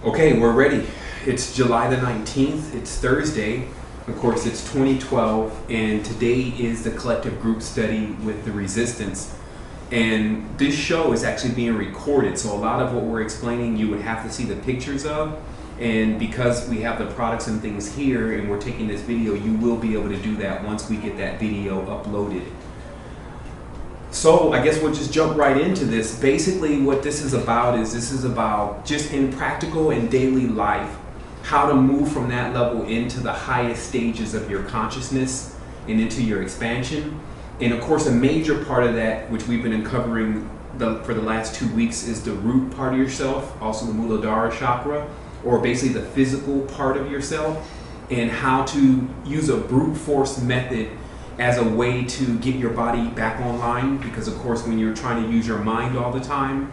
Okay, we're ready. It's July the 19th. It's Thursday. Of course, it's 2012, and today is the collective group study with the resistance. And this show is actually being recorded, so a lot of what we're explaining you would have to see the pictures of. And because we have the products and things here and we're taking this video, you will be able to do that once we get that video uploaded. So I guess we'll just jump right into this. Basically what this is about just in practical and daily life, how to move from that level into the highest stages of your consciousness and into your expansion. And of course a major part of that, which we've been uncovering for the last 2 weeks, is the root part of yourself, also the Muladhara chakra, or basically the physical part of yourself, and how to use a brute force method as a way to get your body back online. Because of course when you're trying to use your mind all the time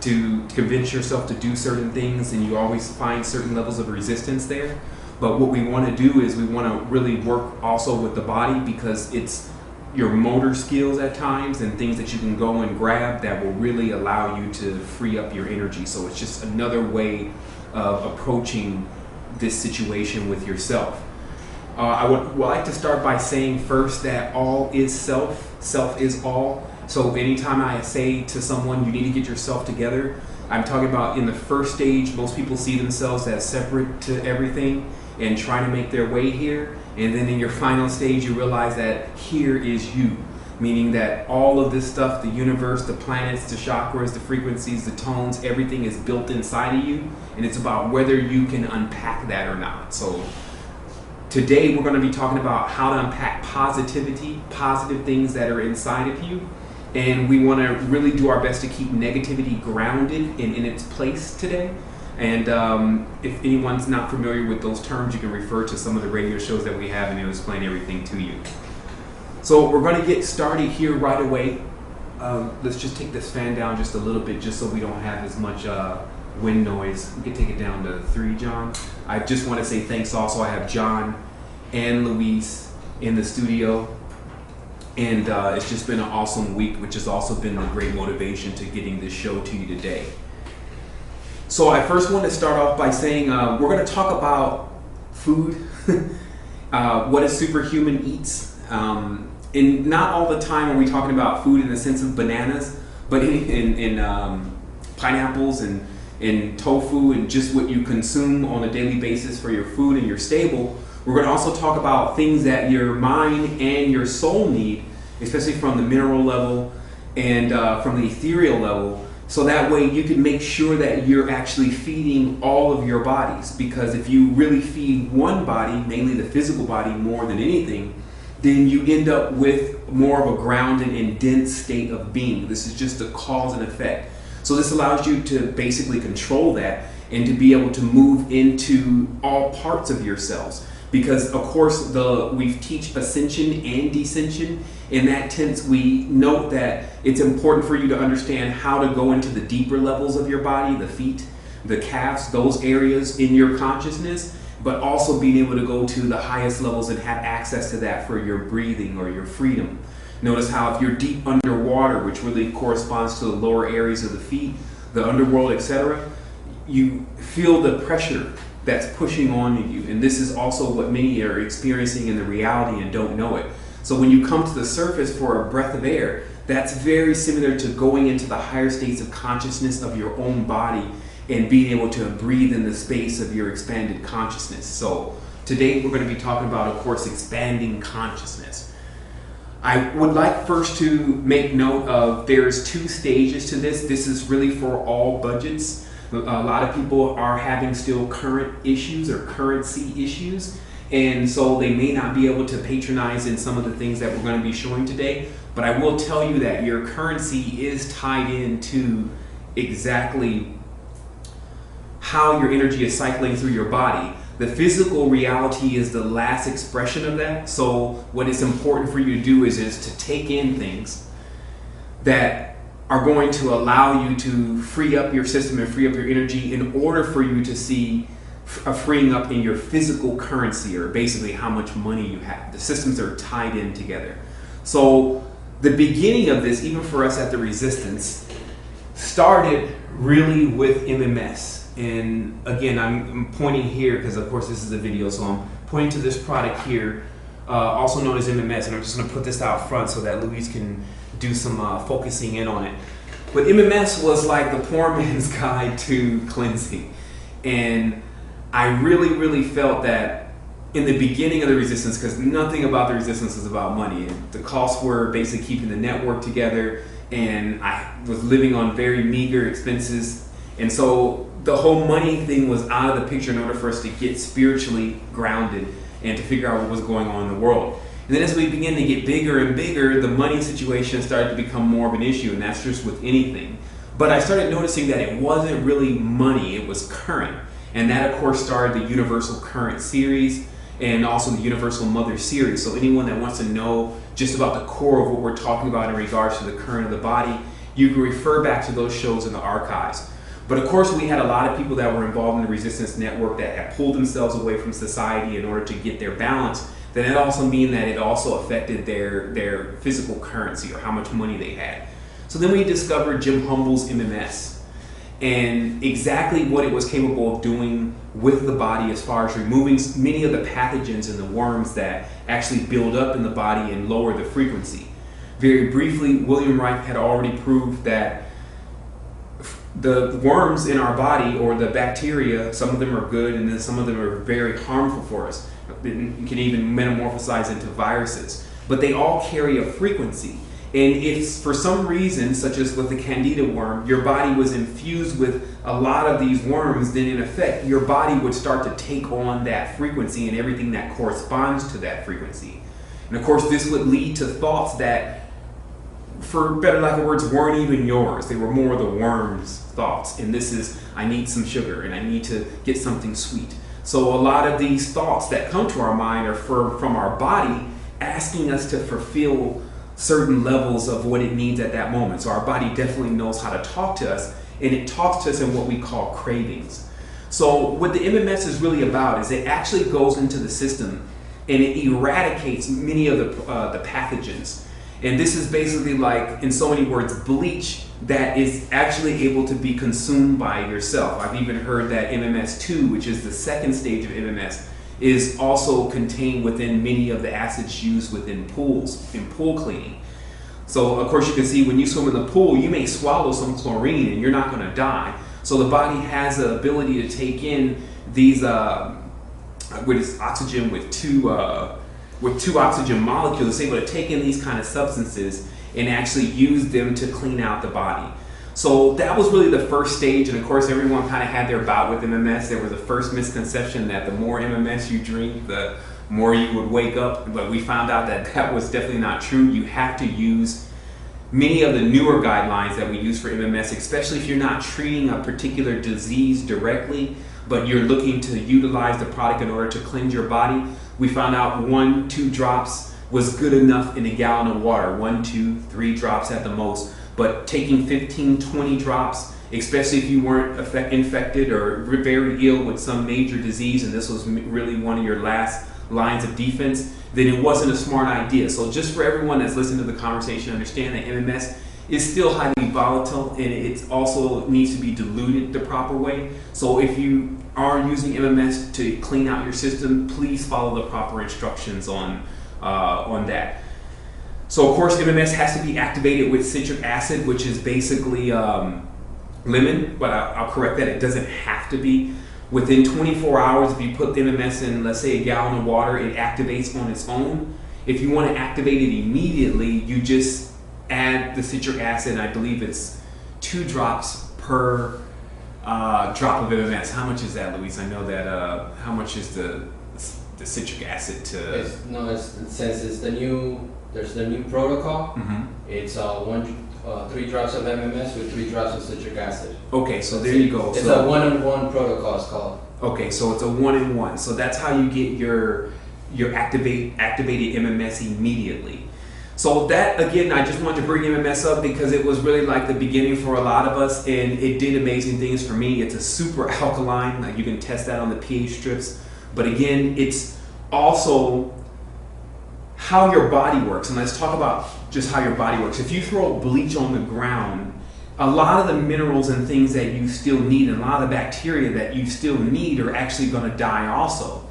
to convince yourself to do certain things, and you always find certain levels of resistance there. But what we want to do is we want to really work also with the body, because it's your motor skills at times and things that you can go and grab that will really allow you to free up your energy. So it's just another way of approaching this situation with yourself. I would like to start by saying first that all is self, self is all. So anytime I say to someone you need to get yourself together, I'm talking about in the first stage, most people see themselves as separate to everything and trying to make their way here. And then in your final stage, you realize that here is you, meaning that all of this stuff, the universe, the planets, the chakras, the frequencies, the tones, everything is built inside of you. And it's about whether you can unpack that or not. So today we're going to be talking about how to unpack positivity, positive things that are inside of you. And we want to really do our best to keep negativity grounded and in its place today. And if anyone's not familiar with those terms, you can refer to some of the radio shows that we have and it'll explain everything to you. So we're going to get started here right away. Let's just take this fan down just a little bit, just so we don't have as much wind noise. We can take it down to 3, John. I just want to say thanks also. I have John and Luis in the studio. And it's just been an awesome week, which has also been the great motivation to getting this show to you today. So I first want to start off by saying we're going to talk about food, what a superhuman eats. And not all the time are we talking about food in the sense of bananas, but in pineapples and tofu and just what you consume on a daily basis for your food and your stable. We're going to also talk about things that your mind and your soul need, especially from the mineral level and from the ethereal level. So that way you can make sure that you're actually feeding all of your bodies. Because if you really feed one body, mainly the physical body, more than anything, then you end up with more of a grounded and dense state of being. This is just a cause and effect. So this allows you to basically control that and to be able to move into all parts of yourselves. Because of course we teach ascension and descension. In that tense, we note that it's important for you to understand how to go into the deeper levels of your body, the feet, the calves, those areas in your consciousness, but also being able to go to the highest levels and have access to that for your breathing or your freedom. Notice how if you're deep underwater, which really corresponds to the lower areas of the feet, the underworld, etc., you feel the pressure that's pushing on you. And this is also what many are experiencing in the reality and don't know it. So when you come to the surface for a breath of air, that's very similar to going into the higher states of consciousness of your own body and being able to breathe in the space of your expanded consciousness. So today we're going to be talking about, of course, expanding consciousness. I would like first to make note of there's 2 stages to this. This is really for all budgets. A lot of people are having still current issues or currency issues, and so they may not be able to patronize in some of the things that we're going to be showing today. But I will tell you that your currency is tied into exactly how your energy is cycling through your body. The physical reality is the last expression of that. So what is important for you to do is to take in things that are going to allow you to free up your system and free up your energy in order for you to see a freeing up in your physical currency, or basically how much money you have. The systems are tied in together. So the beginning of this, even for us at the Resistance, started really with MMS. And again, I'm pointing here because of course this is a video, so I'm pointing to this product here, also known as MMS, and I'm just going to put this out front so that Luis can do some focusing in on it. But MMS was like the poor man's guide to cleansing, and I really felt that in the beginning of the resistance, because nothing about the resistance was about money. The costs were basically keeping the network together, and I was living on very meager expenses, and so the whole money thing was out of the picture in order for us to get spiritually grounded and to figure out what was going on in the world. And then as we began to get bigger and bigger, the money situation started to become more of an issue, and that's just with anything. But I started noticing that it wasn't really money, it was current. And that of course started the Universal Current series and also the Universal Mother series. So anyone that wants to know just about the core of what we're talking about in regards to the current of the body, you can refer back to those shows in the archives. But of course we had a lot of people that were involved in the resistance network that had pulled themselves away from society in order to get their balance. Then it also means that it also affected their physical currency or how much money they had. So then we discovered Jim Humble's MMS and exactly what it was capable of doing with the body as far as removing many of the pathogens and the worms that actually build up in the body and lower the frequency. Very briefly, William Reich had already proved that the worms in our body, or the bacteria, some of them are good and then some of them are very harmful for us. It can even metamorphosize into viruses, but they all carry a frequency. And if for some reason, such as with the Candida worm, your body was infused with a lot of these worms, then in effect, your body would start to take on that frequency and everything that corresponds to that frequency. And of course, this would lead to thoughts that, for better lack of words, weren't even yours. They were more the worm's thoughts. And this is, I need some sugar and I need to get something sweet. So a lot of these thoughts that come to our mind are from our body asking us to fulfill certain levels of what it needs at that moment. So our body definitely knows how to talk to us, and it talks to us in what we call cravings. So what the MMS is really about is it actually goes into the system and it eradicates many of the pathogens. And this is basically like, in so many words, bleach that is actually able to be consumed by yourself. I've even heard that MMS2, which is the second stage of MMS, is also contained within many of the acids used within pools, in pool cleaning. So of course you can see when you swim in the pool, you may swallow some chlorine and you're not going to die. So the body has the ability to take in these, with oxygen with two oxygen molecules, it's able to take in these kind of substances and actually use them to clean out the body. So that was really the first stage, and of course everyone kind of had their bout with MMS. There was a first misconception that the more MMS you drink, the more you would wake up, but we found out that that was definitely not true. You have to use many of the newer guidelines that we use for MMS, especially if you're not treating a particular disease directly, but you're looking to utilize the product in order to cleanse your body. We found out 1-2 drops was good enough in a gallon of water, 1, 2, 3 drops at the most. But taking 15-20 drops, especially if you weren't infected or very ill with some major disease, and this was really one of your last lines of defense, then it wasn't a smart idea. So just for everyone that's listening to the conversation, understand that MMS is still highly volatile, and it also needs to be diluted the proper way. So if you are using MMS to clean out your system, please follow the proper instructions on that. So of course MMS has to be activated with citric acid, which is basically lemon, but I'll correct that, it doesn't have to be. Within 24 hours, if you put MMS in, let's say, a gallon of water, it activates on its own. If you want to activate it immediately, you just add the citric acid, and I believe it's 2 drops per drop of MMS. How much is that, Luis? I know that, how much is the citric acid to... Since it's the new... There's the new protocol. Mm-hmm. It's 3 drops of MMS with 3 drops of citric acid. Okay, so there you go. It's a 1-in-1 protocol, it's called. Okay, so it's a 1-in-1. So that's how you get your activated MMS immediately. So that, again, I just wanted to bring MMS up because it was really like the beginning for a lot of us, and it did amazing things for me. It's a super alkaline, like you can test that on the pH strips. But again, it's also how your body works. And let's talk about just how your body works. If you throw bleach on the ground, a lot of the minerals and things that you still need, and a lot of the bacteria that you still need, are actually going to die also.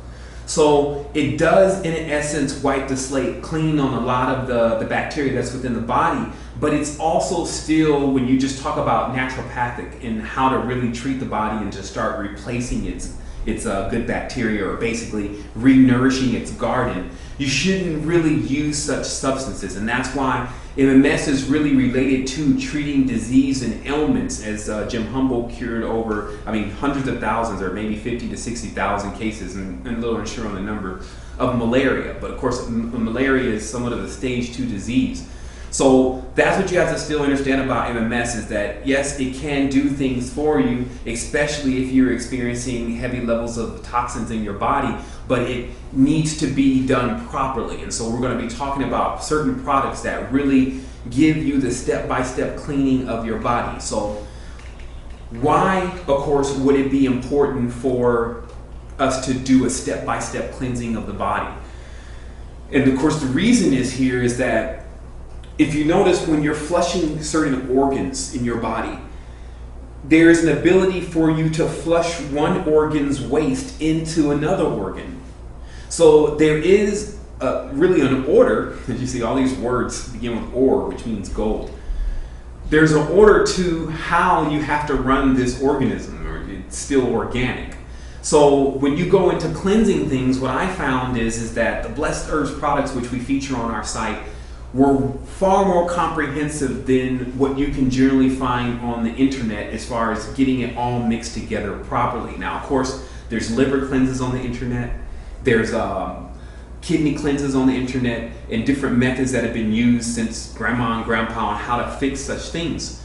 So it does, in essence, wipe the slate clean on a lot of the bacteria that's within the body, but it's also still, when you just talk about naturopathic and how to really treat the body and to start replacing its good bacteria, or basically re-nourishing its garden, you shouldn't really use such substances. And that's why MMS is really related to treating disease and ailments, as Jim Humboldt cured over, hundreds of thousands, or maybe 50 to 60,000 cases, and a little unsure on the number, of malaria. But of course, malaria is somewhat of a stage 2 disease. So that's what you have to still understand about MMS, is that yes, it can do things for you, especially if you're experiencing heavy levels of toxins in your body, but it needs to be done properly. And so we're going to be talking about certain products that really give you the step-by-step cleaning of your body. So why, of course, would it be important for us to do a step-by-step cleansing of the body? And of course, the reason is that if you notice, when you're flushing certain organs in your body, there's an ability for you to flush one organ's waste into another organ. So there is really an order, as you see all these words begin with "or," which means gold. There's an order to how you have to run this organism, or it's still organic. So when you go into cleansing things, what I found is that the Blessed Herbs products, which we feature on our site, were far more comprehensive than what you can generally find on the internet as far as getting it all mixed together properly. Now, of course, there's liver cleanses on the internet, there's kidney cleanses on the internet, and different methods that have been used since grandma and grandpa on how to fix such things.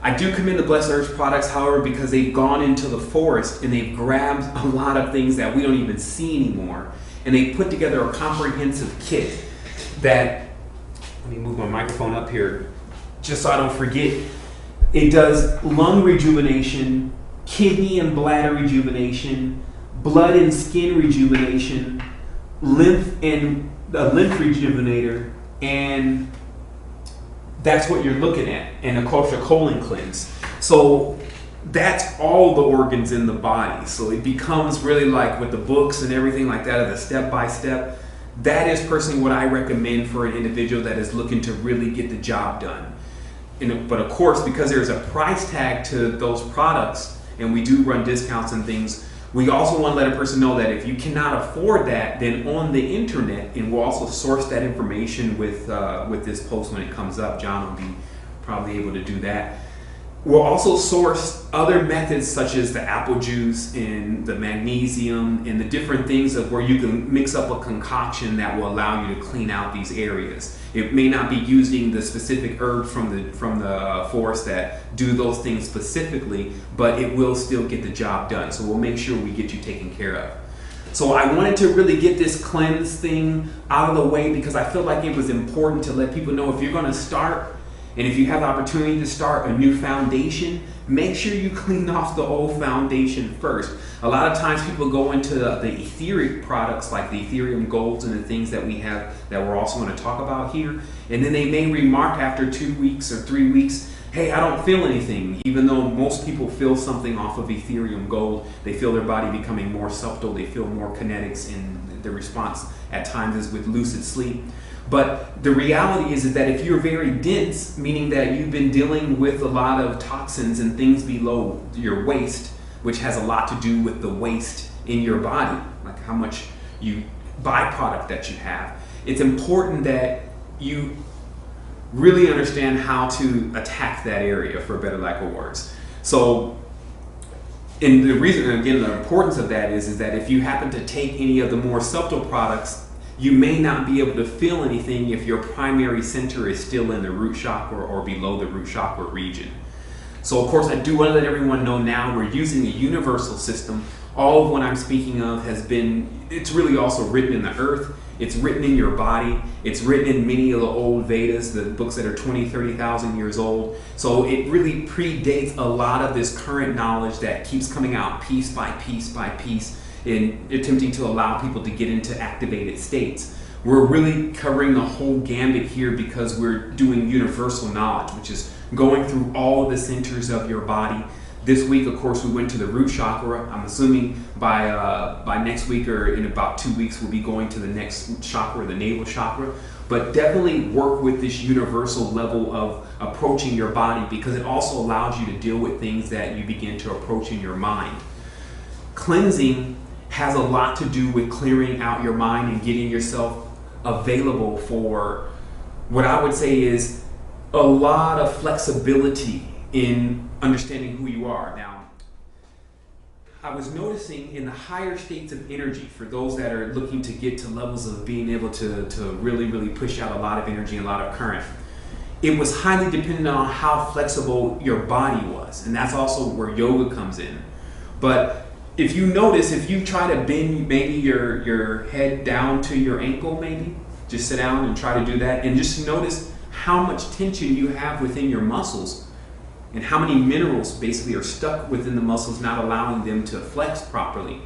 I do commend the Blessed Herbs products, however, because they've gone into the forest and they've grabbed a lot of things that we don't even see anymore, and they put together a comprehensive kit that, let me move my microphone up here just so I don't forget. It does lung rejuvenation, kidney and bladder rejuvenation, blood and skin rejuvenation, lymph and lymph rejuvenator, and that's what you're looking at. And of course, a colon cleanse. So that's all the organs in the body. So it becomes really like with the books and everything like that, the step by step. That is personally what I recommend for an individual that is looking to really get the job done. But of course, because there's a price tag to those products, and we do run discounts and things, we also want to let a person know that if you cannot afford that, then on the internet, and we'll also source that information with this post when it comes up. John will be probably able to do that. We'll also source other methods such as the apple juice and the magnesium and the different things of where you can mix up a concoction that will allow you to clean out these areas. It may not be using the specific herbs from the forest that do those things specifically, but it will still get the job done. So we'll make sure we get you taken care of. So I wanted to really get this cleanse thing out of the way because I feel like it was important to let people know if you're going to start, and if you have the opportunity to start a new foundation, make sure you clean off the old foundation first. A lot of times people go into the etheric products like the Ethereal golds and the things that we have that we're also going to talk about here. And then they may remark after 2 weeks or 3 weeks, hey, I don't feel anything. Even though most people feel something off of Ethereal gold, they feel their body becoming more subtle, they feel more kinetics, and the response at times is with lucid sleep. But the reality is that if you're very dense, meaning that you've been dealing with a lot of toxins and things below your waist, which has a lot to do with the waste in your body, like how much byproduct that you have, it's important that you really understand how to attack that area, for a better lack of words. So, and the reason, and again, the importance of that is that if you happen to take any of the more subtle products, you may not be able to feel anything if your primary center is still in the root chakra or below the root chakra region. So of course, I do want to let everyone know now we're using a universal system. All of what I'm speaking of it's really also written in the earth. It's written in your body. It's written in many of the old Vedas, the books that are 20, 30,000 years old. So it really predates a lot of this current knowledge that keeps coming out piece by piece by piece, in attempting to allow people to get into activated states. We're really covering the whole gambit here because we're doing universal knowledge, which is going through all of the centers of your body. This week, of course, we went to the root chakra. I'm assuming by next week or in about 2 weeks, we'll be going to the next chakra, the navel chakra. But definitely work with this universal level of approaching your body, because it also allows you to deal with things that you begin to approach in your mind. Cleansing has a lot to do with clearing out your mind and getting yourself available for what I would say is a lot of flexibility in understanding who you are. Now, I was noticing in the higher states of energy, for those that are looking to get to levels of being able to really, really push out a lot of energy and a lot of current, it was highly dependent on how flexible your body was. And that's also where yoga comes in. But if you notice, if you try to bend maybe your head down to your ankle, maybe just sit down and try to do that, and just notice how much tension you have within your muscles and how many minerals basically are stuck within the muscles, not allowing them to flex properly,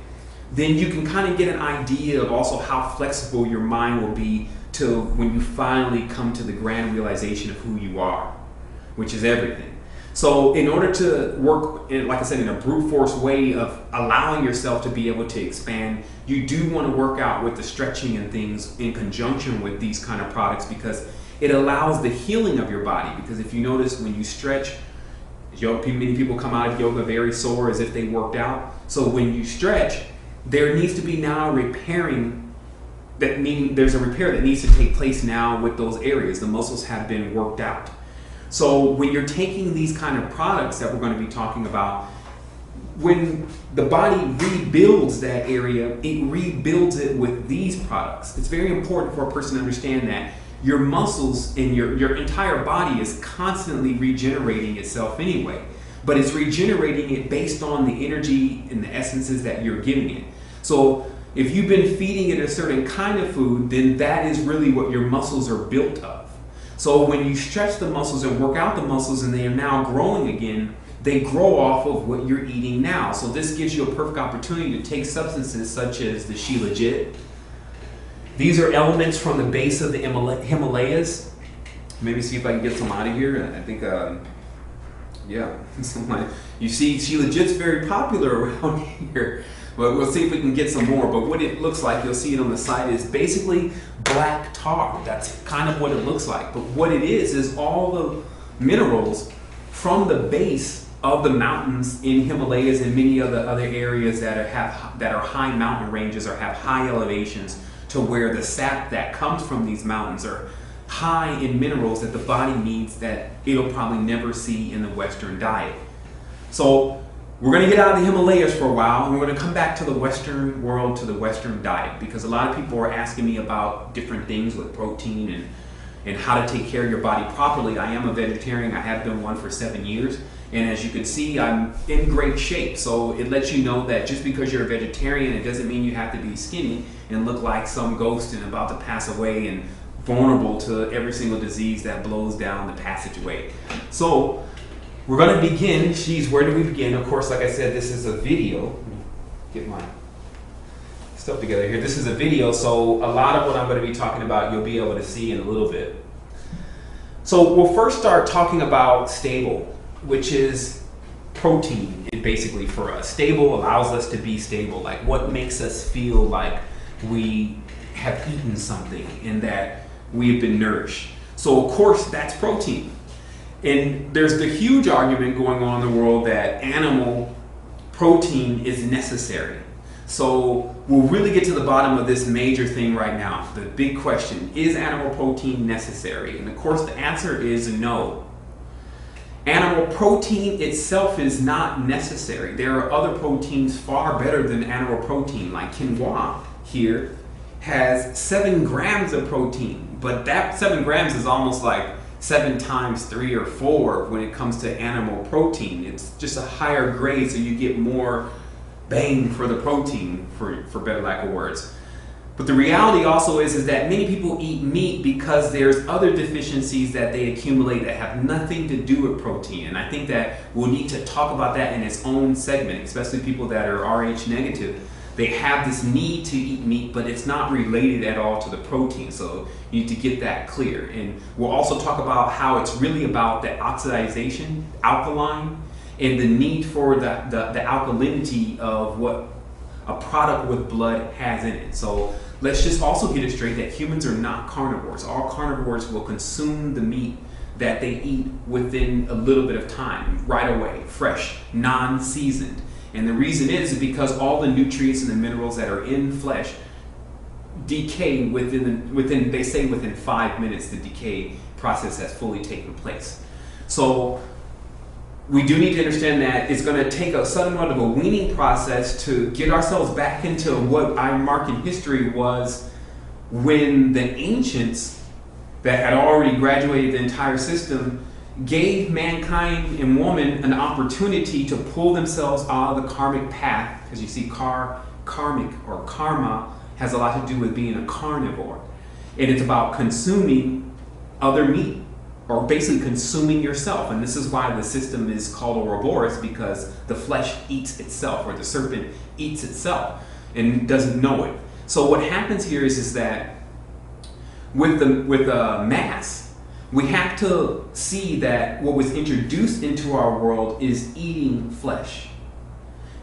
then you can kind of get an idea of also how flexible your mind will be till when you finally come to the grand realization of who you are, which is everything. So in order to work, like I said, in a brute force way of allowing yourself to be able to expand, you do want to work out with the stretching and things in conjunction with these kind of products, because it allows the healing of your body. Because if you notice, when you stretch, many people come out of yoga very sore as if they worked out. So when you stretch, there needs to be now repairing, that meaning there's a repair that needs to take place now with those areas. The muscles have been worked out. So when you're taking these kind of products that we're going to be talking about, when the body rebuilds that area, it rebuilds it with these products. It's very important for a person to understand that your muscles and your entire body is constantly regenerating itself anyway, but it's regenerating it based on the energy and the essences that you're giving it. So if you've been feeding it a certain kind of food, then that is really what your muscles are built of. So when you stretch the muscles and work out the muscles and they are now growing again, they grow off of what you're eating now. So this gives you a perfect opportunity to take substances such as the shilajit. These are elements from the base of the Himalayas. Maybe see if I can get some out of here. I think, yeah. You see, shilajit's very popular around here. But we'll see if we can get some more. But what it looks like, you'll see it on the side, is basically black tar. That's kind of what it looks like. But what it is all the minerals from the base of the mountains in Himalayas and many of the other areas that are high mountain ranges or have high elevations, to where the sap that comes from these mountains are high in minerals that the body needs that it'll probably never see in the Western diet. So we're going to get out of the Himalayas for a while, and we're going to come back to the Western world, to the Western diet, because a lot of people are asking me about different things with protein and how to take care of your body properly. I am a vegetarian. I have been one for 7 years. And as you can see, I'm in great shape. So it lets you know that just because you're a vegetarian, it doesn't mean you have to be skinny and look like some ghost and about to pass away and vulnerable to every single disease that blows down the passageway. So we're going to begin. Geez, where do we begin? Of course, like I said, this is a video. Let me get my stuff together here. This is a video, so a lot of what I'm going to be talking about you'll be able to see in a little bit. So we'll first start talking about stable, which is protein, basically, for us. Stable allows us to be stable, like what makes us feel like we have eaten something and that we've been nourished. So of course that's protein. And there's the huge argument going on in the world that animal protein is necessary. So we'll really get to the bottom of this major thing right now. The big question, is animal protein necessary? And of course the answer is no. Animal protein itself is not necessary. There are other proteins far better than animal protein, like quinoa here has 7 grams of protein, but that 7 grams is almost like 7 times 3 or 4 when it comes to animal protein. It's just a higher grade, so you get more bang for the protein, for better lack of words. But the reality also is that many people eat meat because there's other deficiencies that they accumulate that have nothing to do with protein. And I think that we'll need to talk about that in its own segment, especially people that are Rh negative, they have this need to eat meat, but it's not related at all to the protein. So you need to get that clear. And we'll also talk about how it's really about the oxidization, alkaline, and the need for the alkalinity of what a product with blood has in it. So let's just also get it straight that humans are not carnivores. All carnivores will consume the meat that they eat within a little bit of time, right away, fresh, non-seasoned. And the reason is because all the nutrients and the minerals that are in flesh decay within they say within 5 minutes the decay process has fully taken place. So we do need to understand that it's going to take a sudden amount of a weaning process to get ourselves back into what I mark in history was when the ancients that had already graduated the entire system gave mankind and woman an opportunity to pull themselves out of the karmic path, because you see karmic or karma has a lot to do with being a carnivore, and it's about consuming other meat, or basically consuming yourself. And this is why the system is called Ouroboros, because the flesh eats itself, or the serpent eats itself and doesn't know it. So what happens here is that with the mass, we have to see that what was introduced into our world is eating flesh.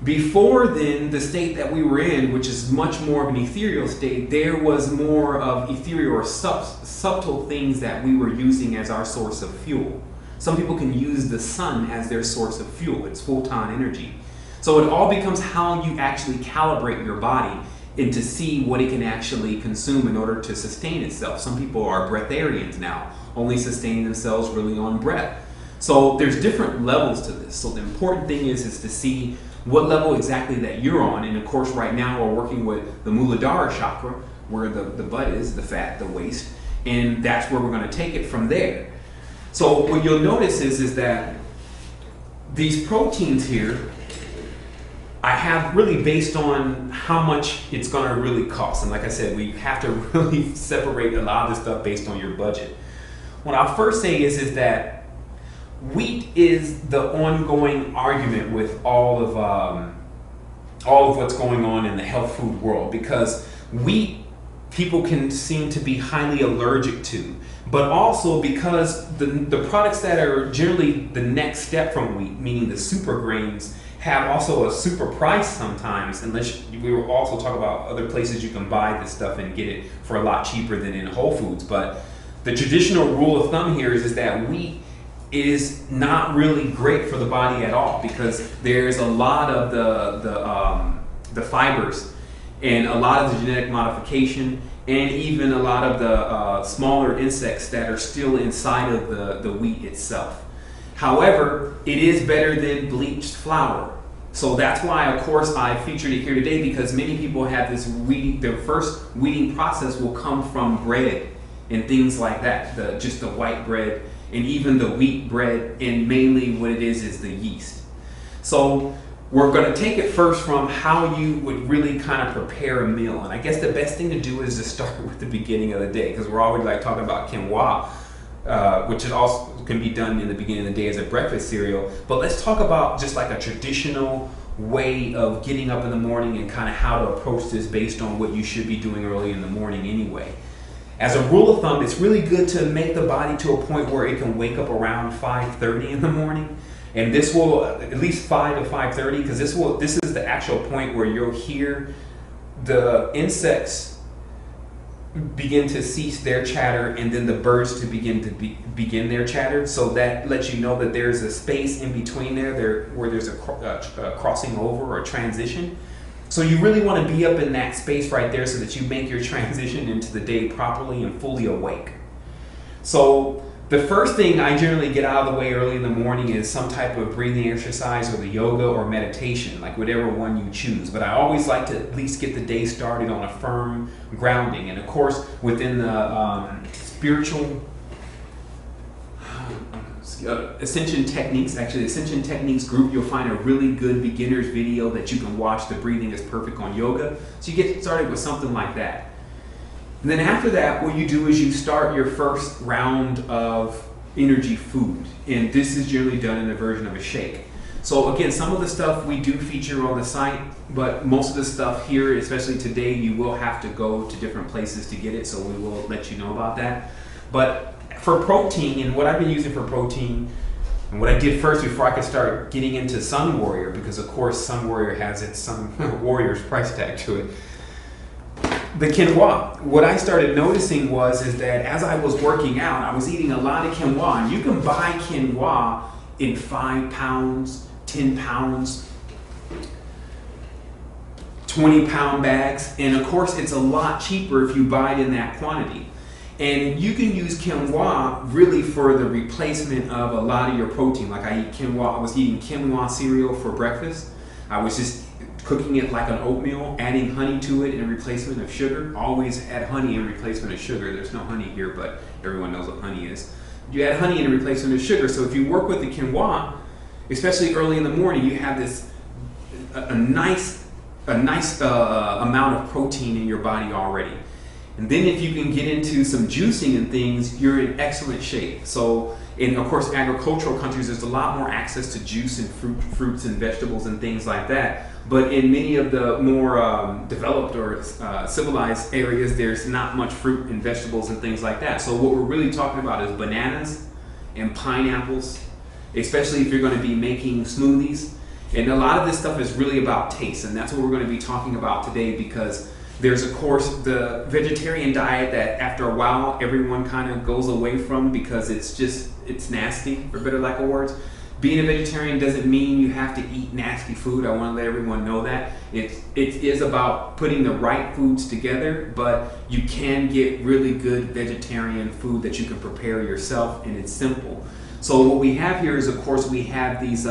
Before then, the state that we were in, which is much more of an ethereal state, there was more of ethereal or subtle things that we were using as our source of fuel. Some people can use the sun as their source of fuel. It's photon energy. So it all becomes how you actually calibrate your body and to see what it can actually consume in order to sustain itself. Some people are breatharians now, only sustaining themselves really on breath. So there's different levels to this. So the important thing is to see what level exactly that you're on. And of course, right now we're working with the Muladhara chakra, where the butt is, the fat, the waist, and that's where we're going to take it from there. So what you'll notice is that these proteins here, I have really based on how much it's going to really cost. And like I said, we have to really separate a lot of this stuff based on your budget. What I'll first say is that wheat is the ongoing argument with all of what's going on in the health food world, because wheat people can seem to be highly allergic to, but also because the products that are generally the next step from wheat, meaning the super grains, have also a super price sometimes, unless we will also talk about other places you can buy this stuff and get it for a lot cheaper than in Whole Foods. But the traditional rule of thumb here is that wheat is not really great for the body at all, because there's a lot of the fibers and a lot of the genetic modification and even a lot of the smaller insects that are still inside of the wheat itself. However, it is better than bleached flour. So that's why, of course, I featured it here today, because many people have this wheating, their first wheating process will come from bread and things like that, just the white bread and even the wheat bread, and mainly what it is the yeast. So we're going to take it first from how you would really kind of prepare a meal. And I guess the best thing to do is to start with the beginning of the day, because we're already like talking about quinoa, which is also can be done in the beginning of the day as a breakfast cereal. But let's talk about just like a traditional way of getting up in the morning and kind of how to approach this based on what you should be doing early in the morning anyway. As a rule of thumb, it's really good to make the body to a point where it can wake up around 5:30 in the morning. And this will, at least 5 to 5:30, because this is the actual point where you'll hear the insects begin to cease their chatter, and then the birds to begin their chatter. So that lets you know that there's a space in between there where there's a crossing over or a transition. So you really want to be up in that space right there so that you make your transition into the day properly and fully awake. So the first thing I generally get out of the way early in the morning is some type of breathing exercise, or the yoga or meditation, like whatever one you choose. But I always like to at least get the day started on a firm grounding. And of course, within the spiritual Ascension Techniques, actually the Ascension Techniques group, you'll find a really good beginner's video that you can watch. The breathing is perfect on yoga. So you get started with something like that. And then after that, what you do is you start your first round of energy food. And this is generally done in a version of a shake. So again, some of the stuff we do feature on the site, but most of the stuff here, especially today, you will have to go to different places to get it, so we will let you know about that. But for protein, and what I've been using for protein, and what I did first before I could start getting into Sun Warrior, because of course Sun Warrior has its Sun Warrior's price tag to it, the quinoa. What I started noticing is that as I was working out, I was eating a lot of quinoa, and you can buy quinoa in 5 pounds, 10 pounds, 20-pound bags, and of course it's a lot cheaper if you buy it in that quantity. And you can use quinoa really for the replacement of a lot of your protein. Like I eat quinoa, I was eating quinoa cereal for breakfast. I was just cooking it like an oatmeal, adding honey to it in replacement of sugar. Always add honey in replacement of sugar. There's no honey here, but everyone knows what honey is. You add honey in replacement of sugar. So if you work with the quinoa, especially early in the morning, you have this a nice amount of protein in your body already. And then if you can get into some juicing and things, you're in excellent shape. So in, of course, agricultural countries, there's a lot more access to juice and fruits and vegetables and things like that. But in many of the more developed or civilized areas, there's not much fruit and vegetables and things like that. So what we're really talking about is bananas and pineapples, especially if you're going to be making smoothies. And a lot of this stuff is really about taste, and that's what we're going to be talking about today, because there's, of course, the vegetarian diet that after a while everyone kind of goes away from because it's nasty, for better lack of words. Being a vegetarian doesn't mean you have to eat nasty food. I want to let everyone know that. It is about putting the right foods together, but you can get really good vegetarian food that you can prepare yourself, and it's simple. So what we have here is, of course, we have these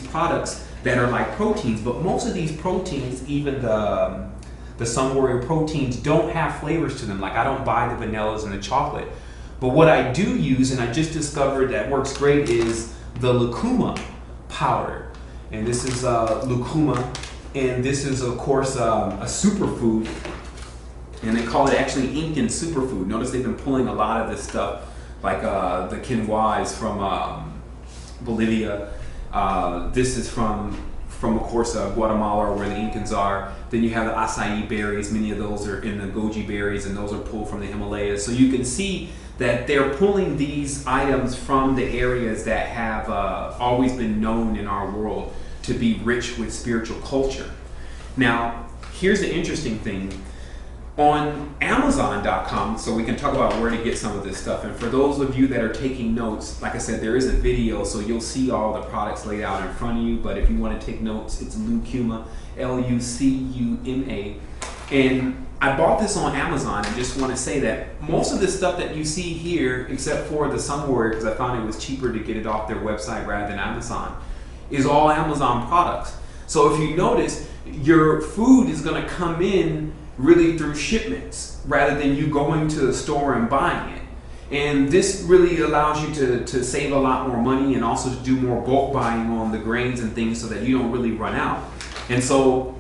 products that are like proteins, but most of these proteins, even the Sun Warrior proteins, don't have flavors to them. Like I don't buy the vanillas and the chocolate. But what I do use, and I just discovered that works great, is the Lucuma powder. And this is Lucuma, and this is, of course, a superfood. And they call it actually Incan superfood. Notice they've been pulling a lot of this stuff. Like the quinoa is from Bolivia. This is from of course, Guatemala, where the Incans are. Then you have the acai berries. Many of those are in the goji berries, and those are pulled from the Himalayas. So you can see that they're pulling these items from the areas that have always been known in our world to be rich with spiritual culture. Now, here's the interesting thing. On Amazon.com, so we can talk about where to get some of this stuff. And for those of you that are taking notes, like I said, there is a video, so you'll see all the products laid out in front of you. But if you want to take notes, it's Lucuma, Lucuma. And I bought this on Amazon, and just want to say that most of the stuff that you see here, except for the Sun Warrior, because I found it was cheaper to get it off their website rather than Amazon, is all Amazon products. So if you notice, your food is going to come in really through shipments rather than you going to the store and buying it. And this really allows you to save a lot more money, and also to do more bulk buying on the grains and things so that you don't really run out. And so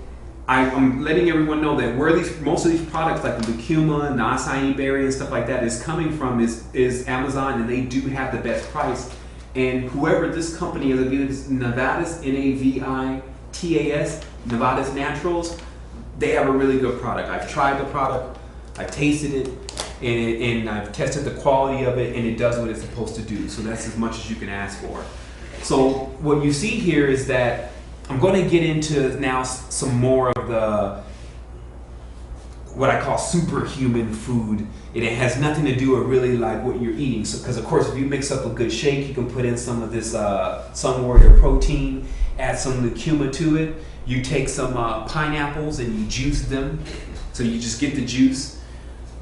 I'm letting everyone know that where most of these products like the Lucuma and the acai berry and stuff like that is coming from is Amazon, and they do have the best price. And whoever this company is, again, it's Navitas, N-A-V-I-T-A-S, Navitas Naturals. They have a really good product. I've tried the product, I've tasted it, and I've tested the quality of it, and it does what it's supposed to do. So that's as much as you can ask for. So what you see here is that I'm going to get into now some more of the what I call superhuman food, and it has nothing to do with really like what you're eating. So, because of course, if you mix up a good shake, you can put in some of this Sun Warrior protein, add some Lucuma to it. You take some pineapples and you juice them, so you just get the juice,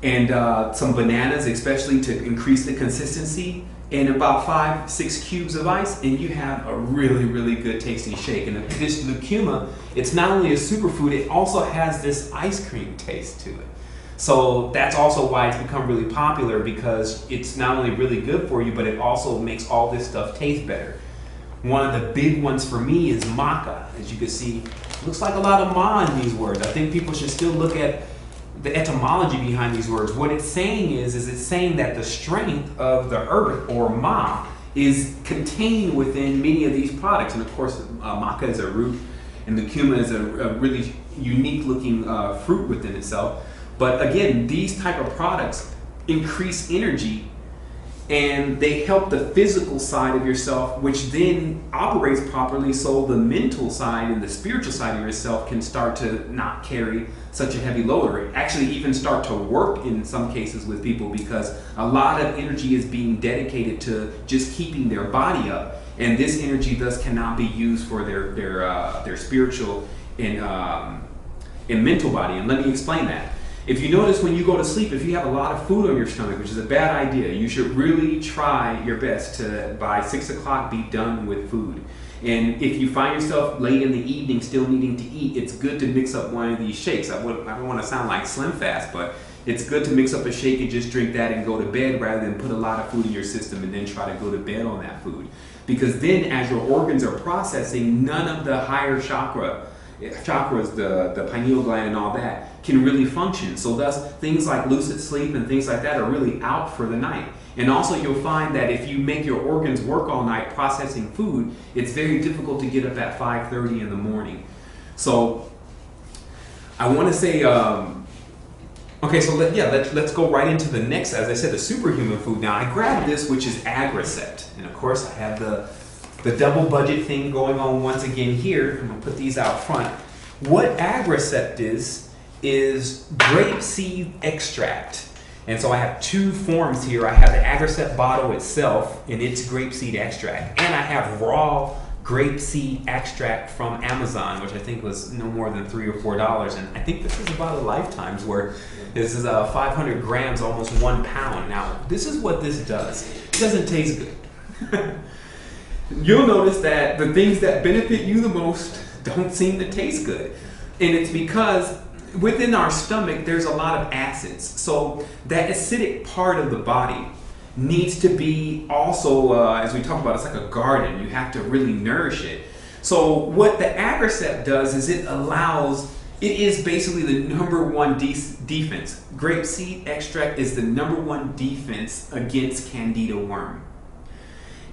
and some bananas, especially to increase the consistency, and about 5-6 cubes of ice, and you have a really, really good tasting shake. And this Lucuma, it's not only a superfood, it also has this ice cream taste to it. So that's also why it's become really popular, because it's not only really good for you, but it also makes all this stuff taste better. One of the big ones for me is maca. As you can see, looks like a lot of ma in these words. I think people should still look at the etymology behind these words. What it's saying is it's saying that the strength of the earth, or ma, is contained within many of these products. And of course, maca is a root, and lucuma is a really unique looking fruit within itself. But again, these type of products increase energy, and they help the physical side of yourself, which then operates properly, so the mental side and the spiritual side of yourself can start to not carry such a heavy load, or actually even start to work in some cases with people, because a lot of energy is being dedicated to just keeping their body up, and this energy thus cannot be used for their spiritual and mental body. And let me explain that. If you notice, when you go to sleep, if you have a lot of food on your stomach, which is a bad idea, you should really try your best to, by 6 o'clock, be done with food. And if you find yourself late in the evening still needing to eat, it's good to mix up one of these shakes. I don't want to sound like Slim Fast, but it's good to mix up a shake and just drink that and go to bed, rather than put a lot of food in your system and then try to go to bed on that food. Because then, as your organs are processing, none of the higher chakras, the pineal gland and all that, can really function. So thus, things like lucid sleep and things like that are really out for the night. And also, you'll find that if you make your organs work all night processing food, it's very difficult to get up at 5:30 in the morning. So I want to say, okay, so let's go right into the next, as I said, the superhuman food. Now, I grabbed this, which is Agricet, and of course I have the double budget thing going on once again here. I'm gonna put these out front. What Agricet is grape seed extract. And so I have two forms here. I have the Agricet bottle itself and its grape seed extract, and I have raw grape seed extract from Amazon, which I think was no more than $3 or $4. And I think this is about a lifetime's worth. This is 500 grams, almost 1 pound. Now, this is what this does. It doesn't taste good. You'll notice that the things that benefit you the most don't seem to taste good. And it's because within our stomach, there's a lot of acids. So that acidic part of the body needs to be also, as we talk about, it's like a garden. You have to really nourish it. So what the Agricet does is it is basically the #1 defense. Grapeseed extract is the #1 defense against Candida worm.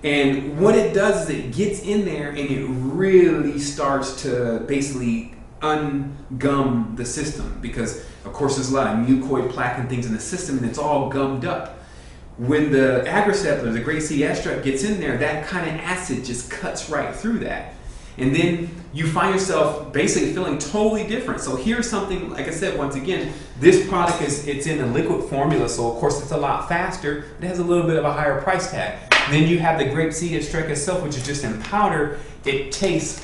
And what it does is it gets in there and it really starts to basically ungum the system, because of course there's a lot of mucoid plaque and things in the system, and it's all gummed up. When the Agricet or the grapeseed extract gets in there, that kind of acid just cuts right through that. And then you find yourself basically feeling totally different. So here's something, like I said, once again, this product it's in a liquid formula, so of course it's a lot faster. It has a little bit of a higher price tag. Then you have the grapeseed extract itself, which is just in powder. It tastes,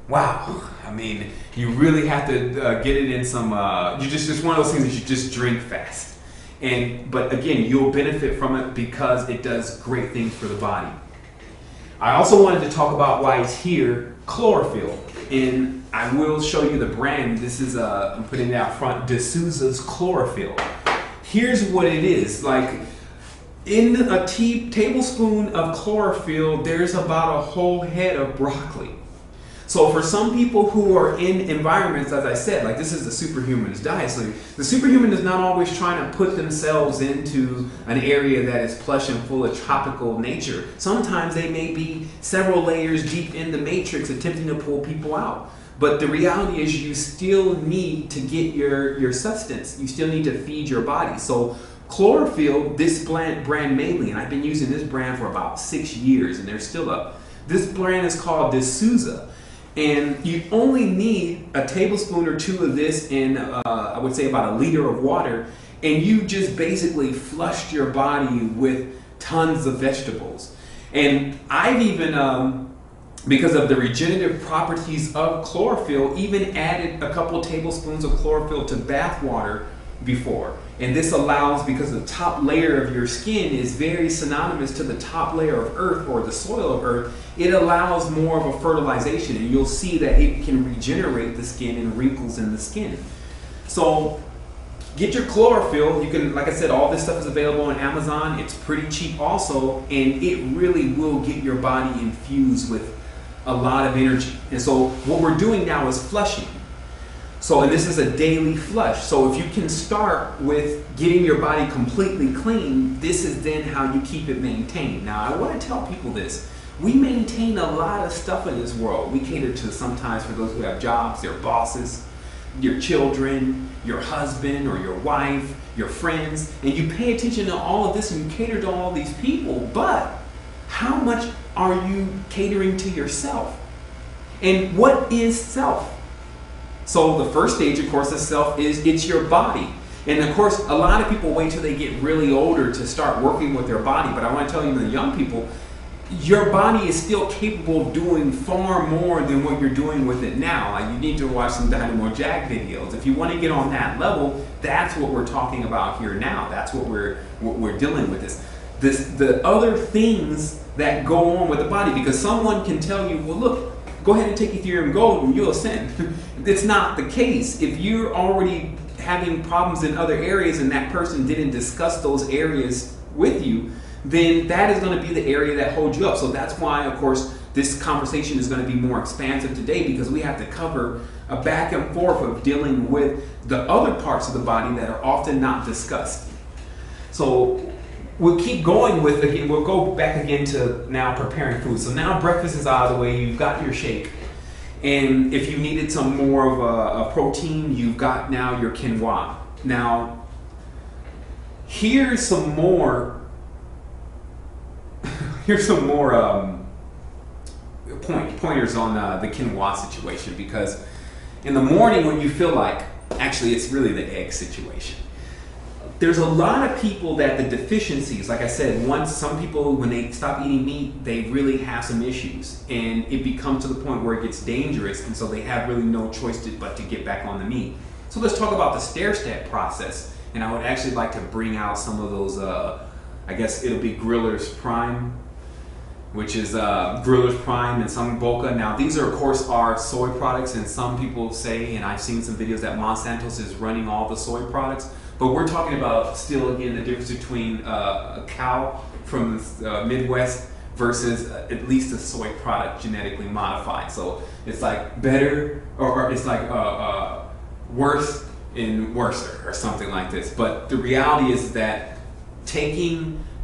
wow. I mean, you really have to get it in some, it's one of those things that you just drink fast. But again, you'll benefit from it because it does great things for the body. I also wanted to talk about why it's here, Chlorophyll. And I will show you the brand. This is, I'm putting it out front, D'Souza's Chlorophyll. Here's what it is. Like, in a tablespoon of chlorophyll, there's about a whole head of broccoli. So for some people who are in environments, as I said, like this is the superhuman's diet. So the superhuman is not always trying to put themselves into an area that is plush and full of tropical nature. Sometimes they may be several layers deep in the matrix attempting to pull people out. But the reality is you still need to get your sustenance. You still need to feed your body. So Chlorophyll, this brand mainly, and I've been using this brand for about 6 years and they're still up. This brand is called D'Souza. And you only need a tablespoon or two of this in, I would say about a liter of water, and you just basically flushed your body with tons of vegetables. And I've even, because of the regenerative properties of chlorophyll, even added a couple tablespoons of chlorophyll to bath water before. And this allows, because the top layer of your skin is very synonymous to the top layer of earth or the soil of earth, it allows more of a fertilization, and you'll see that it can regenerate the skin and wrinkles in the skin. So get your chlorophyll. You can, like I said, all this stuff is available on Amazon. It's pretty cheap also, and it really will get your body infused with a lot of energy. And so what we're doing now is flushing. So, and this is a daily flush. So if you can start with getting your body completely clean, this is then how you keep it maintained. Now, I want to tell people this. We maintain a lot of stuff in this world. We cater to, sometimes for those who have jobs, their bosses, your children, your husband or your wife, your friends, and you pay attention to all of this and you cater to all these people, but how much are you catering to yourself? And what is self? So the first stage, of course, of self is it's your body. And of course, a lot of people wait till they get really older to start working with their body. But I want to tell you, the young people, your body is still capable of doing far more than what you're doing with it now. Like, you need to watch some Dynamo Jack videos. If you want to get on that level, that's what we're talking about here now. That's what we're dealing with. The other things that go on with the body, because someone can tell you, well, look, go ahead and take Ethereal Gold and you'll ascend. It's not the case. If you're already having problems in other areas and that person didn't discuss those areas with you, then that is going to be the area that holds you up. So that's why, of course, this conversation is going to be more expansive today, because we have to cover a back and forth of dealing with the other parts of the body that are often not discussed. So we'll keep going with, again, we'll go back again to now preparing food. So now breakfast is out of the way, you've got your shake. And if you needed some more of a protein, you've got now your quinoa. Now, here's some more pointers on the quinoa situation, because in the morning when you feel like, actually it's really the egg situation. There's a lot of people that the deficiencies, like I said, some people, when they stop eating meat, they really have some issues, and it becomes to the point where it gets dangerous, and so they have really no choice but to get back on the meat. So let's talk about the stair-step process, and I would actually like to bring out some of those, I guess it'll be Griller's Prime, which is Griller's Prime and some Boca. Now these are, of course, are soy products, and some people say, and I've seen some videos, that Monsanto's is running all the soy products. But we're talking about still, again, the difference between a cow from the Midwest versus at least a soy product genetically modified. So it's like better, or it's like worse and worser, or something like this. But the reality is that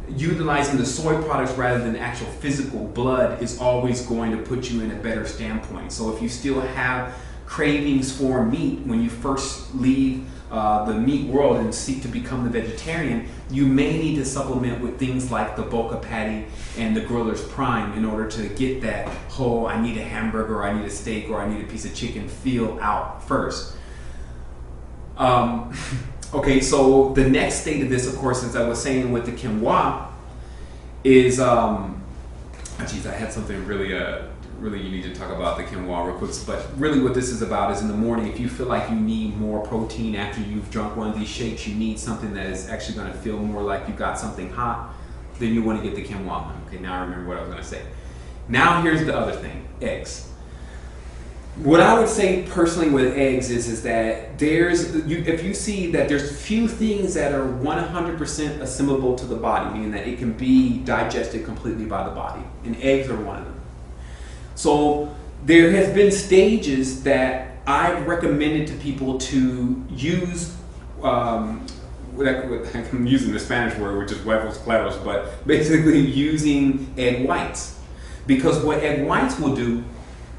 utilizing the soy products rather than actual physical blood is always going to put you in a better standpoint. So if you still have cravings for meat when you first leave the meat world and seek to become the vegetarian, you may need to supplement with things like the Boca Patty and the Griller's Prime in order to get that whole, I need a hamburger, or I need a steak, or I need a piece of chicken feel out first. Okay, so the next state of this, of course, as I was saying with the quinoa, is, geez, I had something really you need to talk about the quinoa real quick. But really what this is about is, in the morning, if you feel like you need more protein after you've drunk one of these shakes, you need something that is actually going to feel more like you got something hot, then you want to get the quinoa. Okay, now I remember what I was going to say. Now here's the other thing, eggs. What I would say personally with eggs is that if you see that there's few things that are 100% assimilable to the body, meaning that it can be digested completely by the body, and eggs are one of them. So there has been stages that I've recommended to people to use, I'm using the Spanish word, which is huevos claros, but basically using egg whites. Because what egg whites will do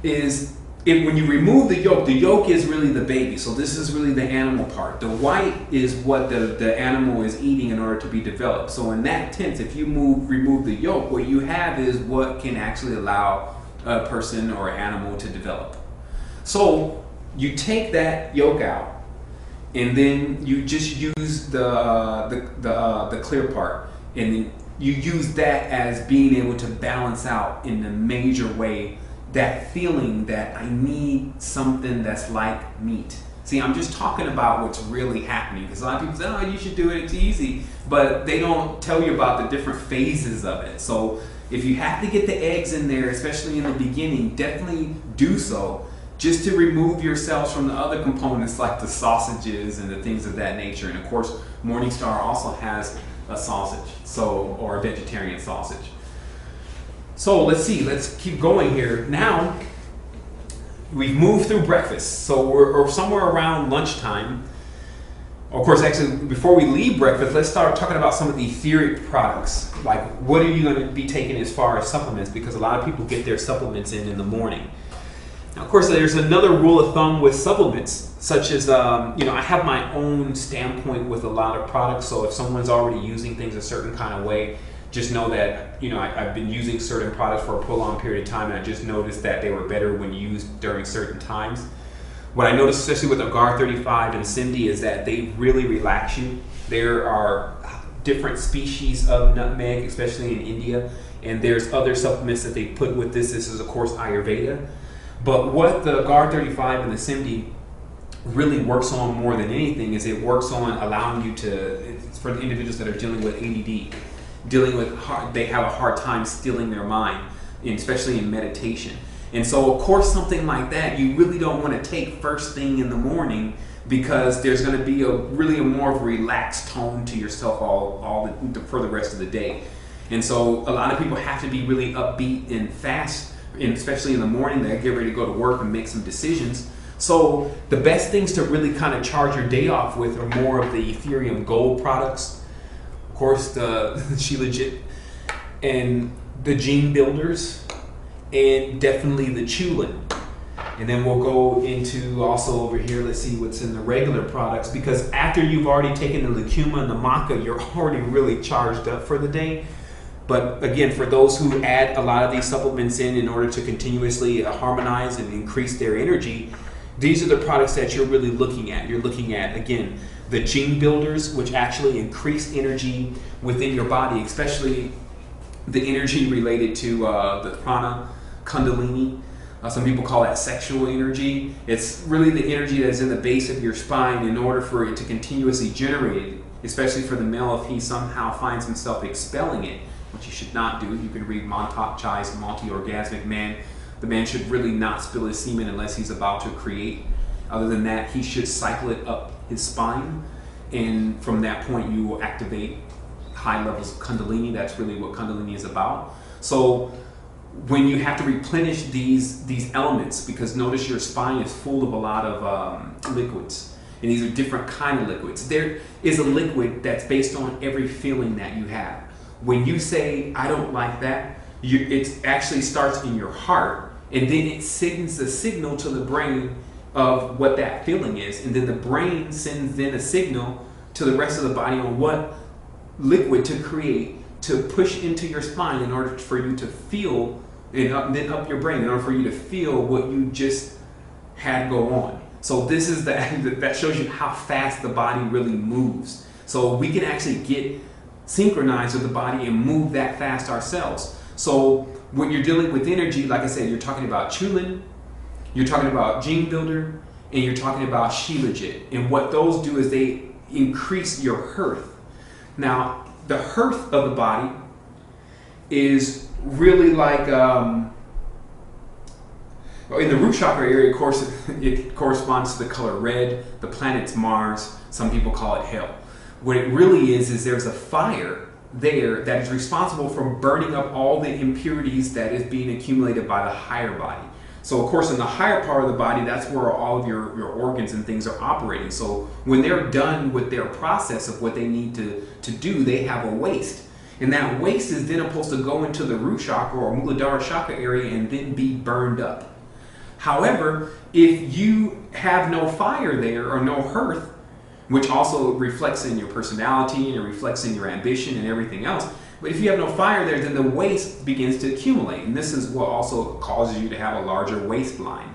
is, when you remove the yolk is really the baby. So this is really the animal part. The white is what the animal is eating in order to be developed. So in that sense, if you remove the yolk, what you have is what can actually allow a person or animal to develop. So you take that yolk out, and then you just use the clear part, and then you use that as being able to balance out in a major way that feeling that I need something that's like meat. See, I'm just talking about what's really happening, because a lot of people say, oh, you should do it, it's easy, but they don't tell you about the different phases of it. So if you have to get the eggs in there, especially in the beginning, definitely do so, just to remove yourselves from the other components like the sausages and the things of that nature. And of course, Morningstar also has a sausage, or a vegetarian sausage. So let's see, let's keep going here. Now, we've moved through breakfast, so we're somewhere around lunchtime. Of course, actually, before we leave breakfast, let's start talking about some of the etheric products. Like, what are you going to be taking as far as supplements? Because a lot of people get their supplements in the morning. Now, of course, there's another rule of thumb with supplements, such as, I have my own standpoint with a lot of products. So if someone's already using things a certain kind of way, just know that, I've been using certain products for a prolonged period of time, and I just noticed that they were better when used during certain times. What I noticed, especially with Agar 35 and Cindy, is that they really relax you. There are different species of nutmeg, especially in India, and there's other supplements that they put with this. This is, of course, Ayurveda. But what the Agar 35 and the Cindy really works on more than anything is it works on allowing you to, for the individuals that are dealing with ADD, they have a hard time stilling their mind, especially in meditation. And so, of course, something like that you really don't want to take first thing in the morning, because there's going to be a more of a relaxed tone to yourself for the rest of the day. And so a lot of people have to be really upbeat and fast, and especially in the morning, they get ready to go to work and make some decisions. So the best things to really kind of charge your day off with are more of the Ethereum gold products, of course, the shilajit and the gene builders, and definitely the chulin. And then we'll go into also over here, let's see what's in the regular products, because after you've already taken the Lucuma and the maca, you're already really charged up for the day. But again, for those who add a lot of these supplements in order to continuously harmonize and increase their energy, these are the products that you're really looking at. You're looking at, again, the gene builders, which actually increase energy within your body, especially the energy related to the prana, kundalini. Some people call that sexual energy. It's really the energy that's in the base of your spine in order for it to continuously generate it, especially for the male if he somehow finds himself expelling it, which you should not do. You can read Montauk Chai's Multi-Orgasmic Man. The man should really not spill his semen unless he's about to create. Other than that, he should cycle it up his spine, and from that point you will activate high levels of Kundalini. That's really what Kundalini is about. So when you have to replenish these elements, because notice your spine is full of a lot of liquids, and these are different kind of liquids. There is a liquid that's based on every feeling that you have. When you say, I don't like that, it actually starts in your heart, and then it sends a signal to the brain of what that feeling is, and then the brain sends then a signal to the rest of the body on what liquid to create to push into your spine in order for you to feel, and then up your brain in order for you to feel what you just had go on. So this is that shows you how fast the body really moves. So we can actually get synchronized with the body and move that fast ourselves. So when you're dealing with energy, like I said, you're talking about chulin, you're talking about gene builder, and you're talking about shilajit. And what those do is they increase your hearth. Now, the hearth of the body is really like, in the root chakra area, of course, it corresponds to the color red. The planet's Mars. Some people call it hell. What it really is there's a fire there that is responsible for burning up all the impurities that is being accumulated by the higher body. So of course in the higher part of the body, that's where all of your organs and things are operating. So when they're done with their process of what they need to do, they have a waste. And that waste is then supposed to go into the root chakra or Muladhara chakra area and then be burned up. However, if you have no fire there or no hearth, which also reflects in your personality and it reflects in your ambition and everything else. But if you have no fire there, then the waste begins to accumulate. And this is what also causes you to have a larger waistline.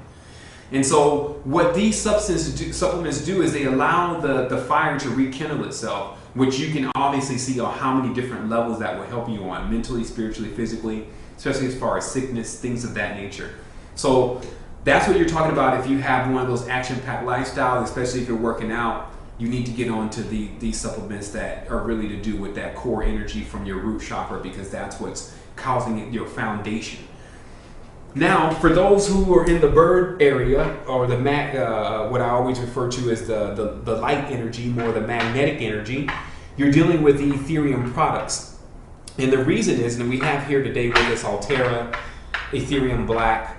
And so what these supplements do is they allow the fire to rekindle itself, which you can obviously see on how many different levels that will help you on, mentally, spiritually, physically, especially as far as sickness, things of that nature. So that's what you're talking about if you have one of those action-packed lifestyles, especially if you're working out. You need to get onto these supplements that are really to do with that core energy from your root chakra, because that's what's causing your foundation. Now, for those who are in the bird area, or the what I always refer to as the light energy, more the magnetic energy, you're dealing with the Ethereum products. And the reason is, and we have here today with us Altera, Ethereum Black,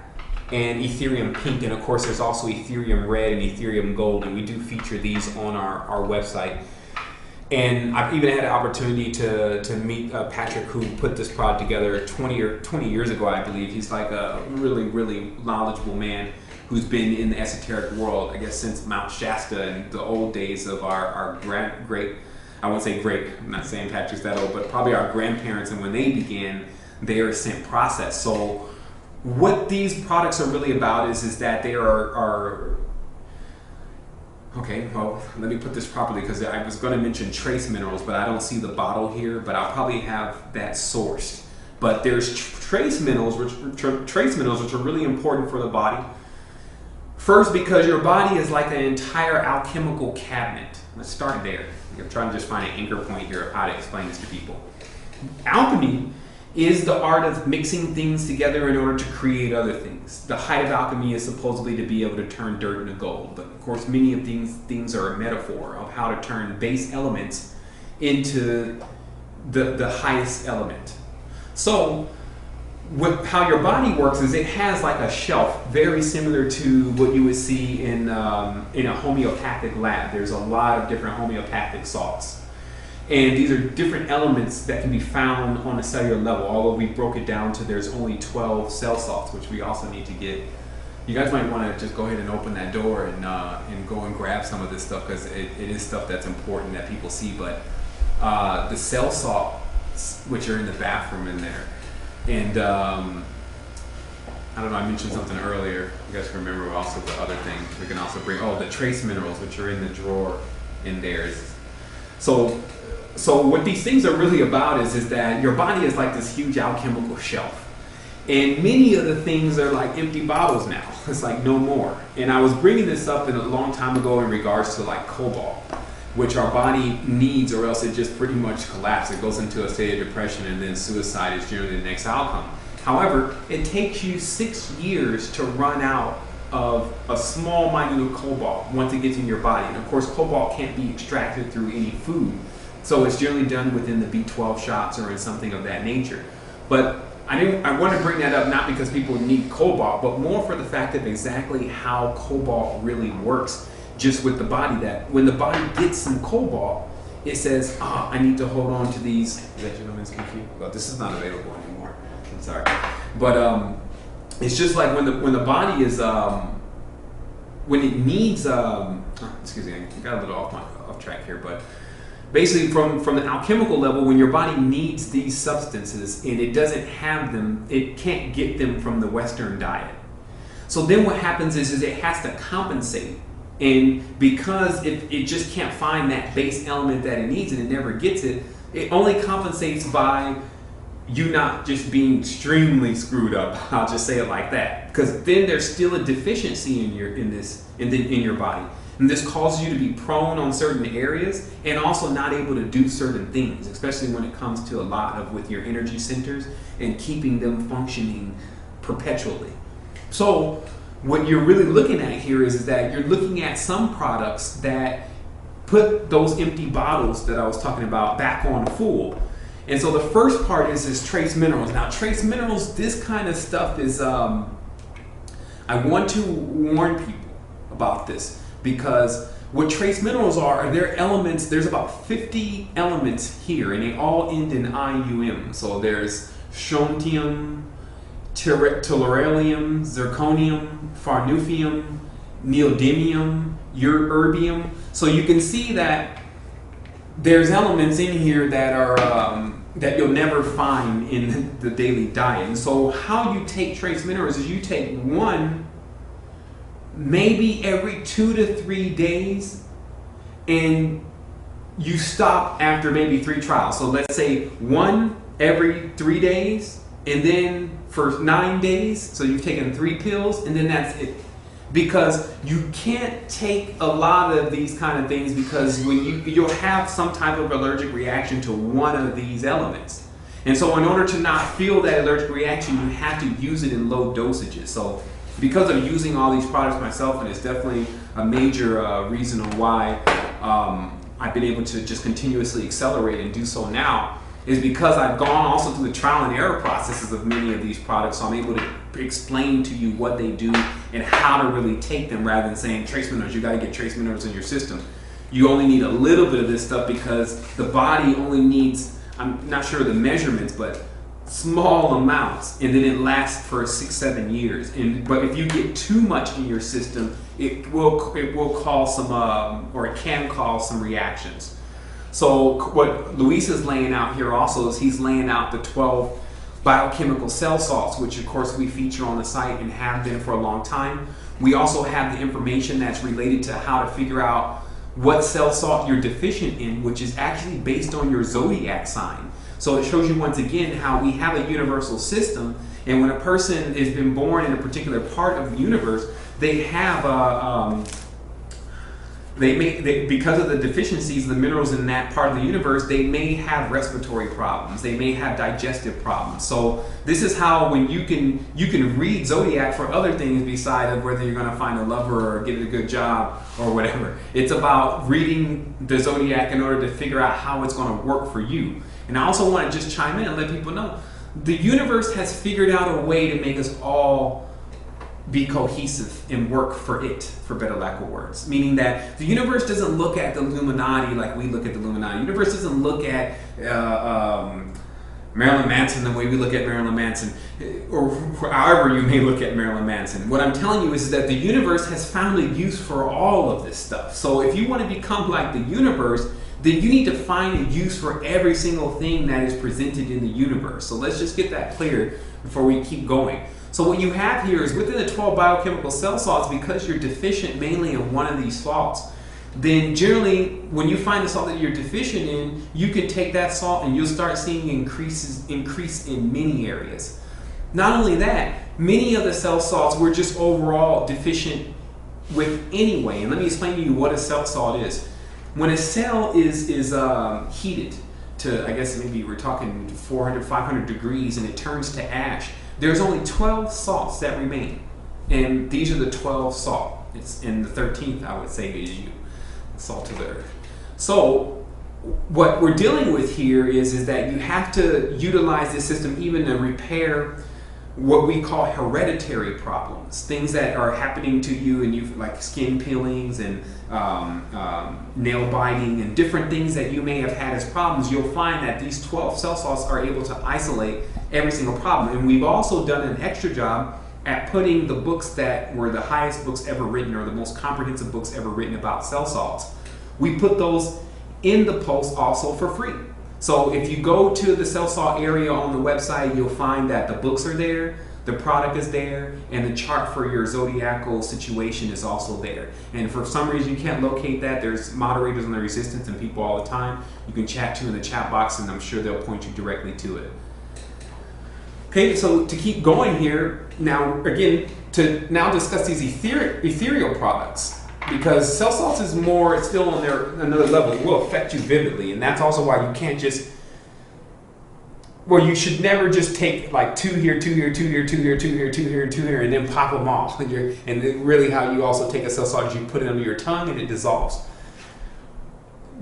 and Ethereum pink, and of course there's also Ethereum red and Ethereum gold, and we do feature these on our website. And I've even had an opportunity to meet Patrick, who put this product together 20 years ago, I believe. He's like a really, really knowledgeable man who's been in the esoteric world, I guess, since Mount Shasta and the old days of our great, I won't say great, I'm not saying Patrick's that old, but probably our grandparents, and when they began their ascent process. So what these products are really about is that they are okay, well, let me put this properly, because I was going to mention trace minerals, but I don't see the bottle here, but I'll probably have that sourced. But there's trace minerals, which are really important for the body. First, because your body is like an entire alchemical cabinet. Let's start there. I'm trying to just find an anchor point here of how to explain this to people. Alchemy is the art of mixing things together in order to create other things. The height of alchemy is supposedly to be able to turn dirt into gold, but of course many of these things are a metaphor of how to turn base elements into the highest element. So how your body works is it has like a shelf very similar to what you would see in a homeopathic lab. There's a lot of different homeopathic salts. And these are different elements that can be found on a cellular level, although we broke it down to there's only 12 cell salts, which we also need to get. You guys might want to just go ahead and open that door and go and grab some of this stuff, because it is stuff that's important that people see. But the cell salts, which are in the bathroom in there, and I don't know, I mentioned something earlier. You guys can remember also the other thing. We can also bring, the trace minerals, which are in the drawer in there. So what these things are really about is that your body is like this huge alchemical shelf. And many of the things are like empty bottles now. It's like no more. And I was bringing this up a long time ago in regards to like cobalt, which our body needs, or else it just pretty much collapses. It goes into a state of depression, and then suicide is generally the next outcome. However, it takes you 6 years to run out of a small minute cobalt once it gets in your body. And of course, cobalt can't be extracted through any food. So it's generally done within the B12 shots or in something of that nature. But I want to bring that up not because people need cobalt, but more for the fact of exactly how cobalt really works just with the body. That when the body gets some cobalt, it says, I need to hold on to these. Is that gentleman's computer? Well, this is not available anymore. I'm sorry. But it's just like when the body is, when it needs, excuse me, I got a little off track here, but basically from the alchemical level, when your body needs these substances and it doesn't have them, it can't get them from the Western diet. So then what happens is it has to compensate. And because it just can't find that base element that it needs and it never gets it, it only compensates by you not just being extremely screwed up. I'll just say it like that. Because then there's still a deficiency in your body. And this causes you to be prone on certain areas and also not able to do certain things, especially when it comes to a lot of with your energy centers and keeping them functioning perpetually. So what you're really looking at here is that you're looking at some products that put those empty bottles that I was talking about back on full. And so the first part is trace minerals. Now trace minerals, this kind of stuff is, I want to warn people about this. Because what trace minerals are they're elements, there's about 50 elements here, and they all end in IUM. So there's strontium, tellurium, zirconium, farnoofium, neodymium, erbium. So you can see that there's elements in here that are that you'll never find in the daily diet. And so how you take trace minerals is you take one maybe every 2 to 3 days, and you stop after maybe 3 trials. So let's say 1 every 3 days, and then for 9 days, so you've taken 3 pills, and then that's it. Because you can't take a lot of these kind of things, because when you'll have some type of allergic reaction to one of these elements. And so in order to not feel that allergic reaction, you have to use it in low dosages. So because of using all these products myself, and it's definitely a major reason why I've been able to just continuously accelerate and do so now, is because I've gone also through the trial and error processes of many of these products, so I'm able to explain to you what they do and how to really take them, rather than saying trace minerals, you got to get trace minerals in your system. You only need a little bit of this stuff because the body only needs, I'm not sure of the measurements, but small amounts, and then it lasts for 6-7 years. But if you get too much in your system, it will cause some or it can cause some reactions. So what Luis is laying out here also is he's laying out the 12 biochemical cell salts, which of course we feature on the site and have been for a long time. We also have the information that's related to how to figure out what cell salt you're deficient in, which is actually based on your zodiac sign. So it shows you once again how we have a universal system, and when a person has been born in a particular part of the universe, they have because of the deficiencies, the minerals in that part of the universe, they may have respiratory problems, they may have digestive problems. So this is how, when you can read zodiac for other things beside of whether you're going to find a lover or get a good job or whatever. It's about reading the zodiac in order to figure out how it's going to work for you. And I also want to just chime in and let people know the universe has figured out a way to make us all be cohesive and work for it, for better lack of words. Meaning that the universe doesn't look at the Illuminati like we look at the Illuminati. The universe doesn't look at Marilyn Manson the way we look at Marilyn Manson, or however you may look at Marilyn Manson. What I'm telling you is that the universe has found a use for all of this stuff. So if you want to become like the universe, then you need to find a use for every single thing that is presented in the universe. So let's just get that clear before we keep going. So what you have here is within the 12 biochemical cell salts, because you're deficient mainly in one of these salts, then generally when you find the salt that you're deficient in, you can take that salt and you'll start seeing increase in many areas. Not only that, many of the cell salts we're just overall deficient with anyway. And let me explain to you what a cell salt is. When a cell is heated to, I guess maybe we're talking 400, 500 degrees, and it turns to ash, there's only 12 salts that remain. And these are the 12 salt. It's in the 13th, I would say, is you, salt of the earth. So what we're dealing with here is that you have to utilize this system even to repair what we call hereditary problems, things that are happening to you, and you like skin peelings and nail biting and different things that you may have had as problems. You'll find that these 12 cell salts are able to isolate every single problem. And we've also done an extra job at putting the books that were the highest books ever written, or the most comprehensive books ever written about cell salts. We put those in the post also for free. So if you go to the cell salt area on the website, you'll find that the books are there, the product is there, and the chart for your zodiacal situation is also there. And if for some reason you can't locate that, there's moderators on the Resistance and people all the time you can chat to in the chat box, and I'm sure they'll point you directly to it. Okay, so to keep going here, now again, to now discuss these ethereal products, because cell salts is more, it's still on another level. It will affect you vividly, and that's also why you can't just, well, you should never just take like 2 here, 2 here, 2 here, 2 here, 2 here, 2 here, 2 here, and then pop them off. And then really how you also take a cell salt is you put it under your tongue and it dissolves.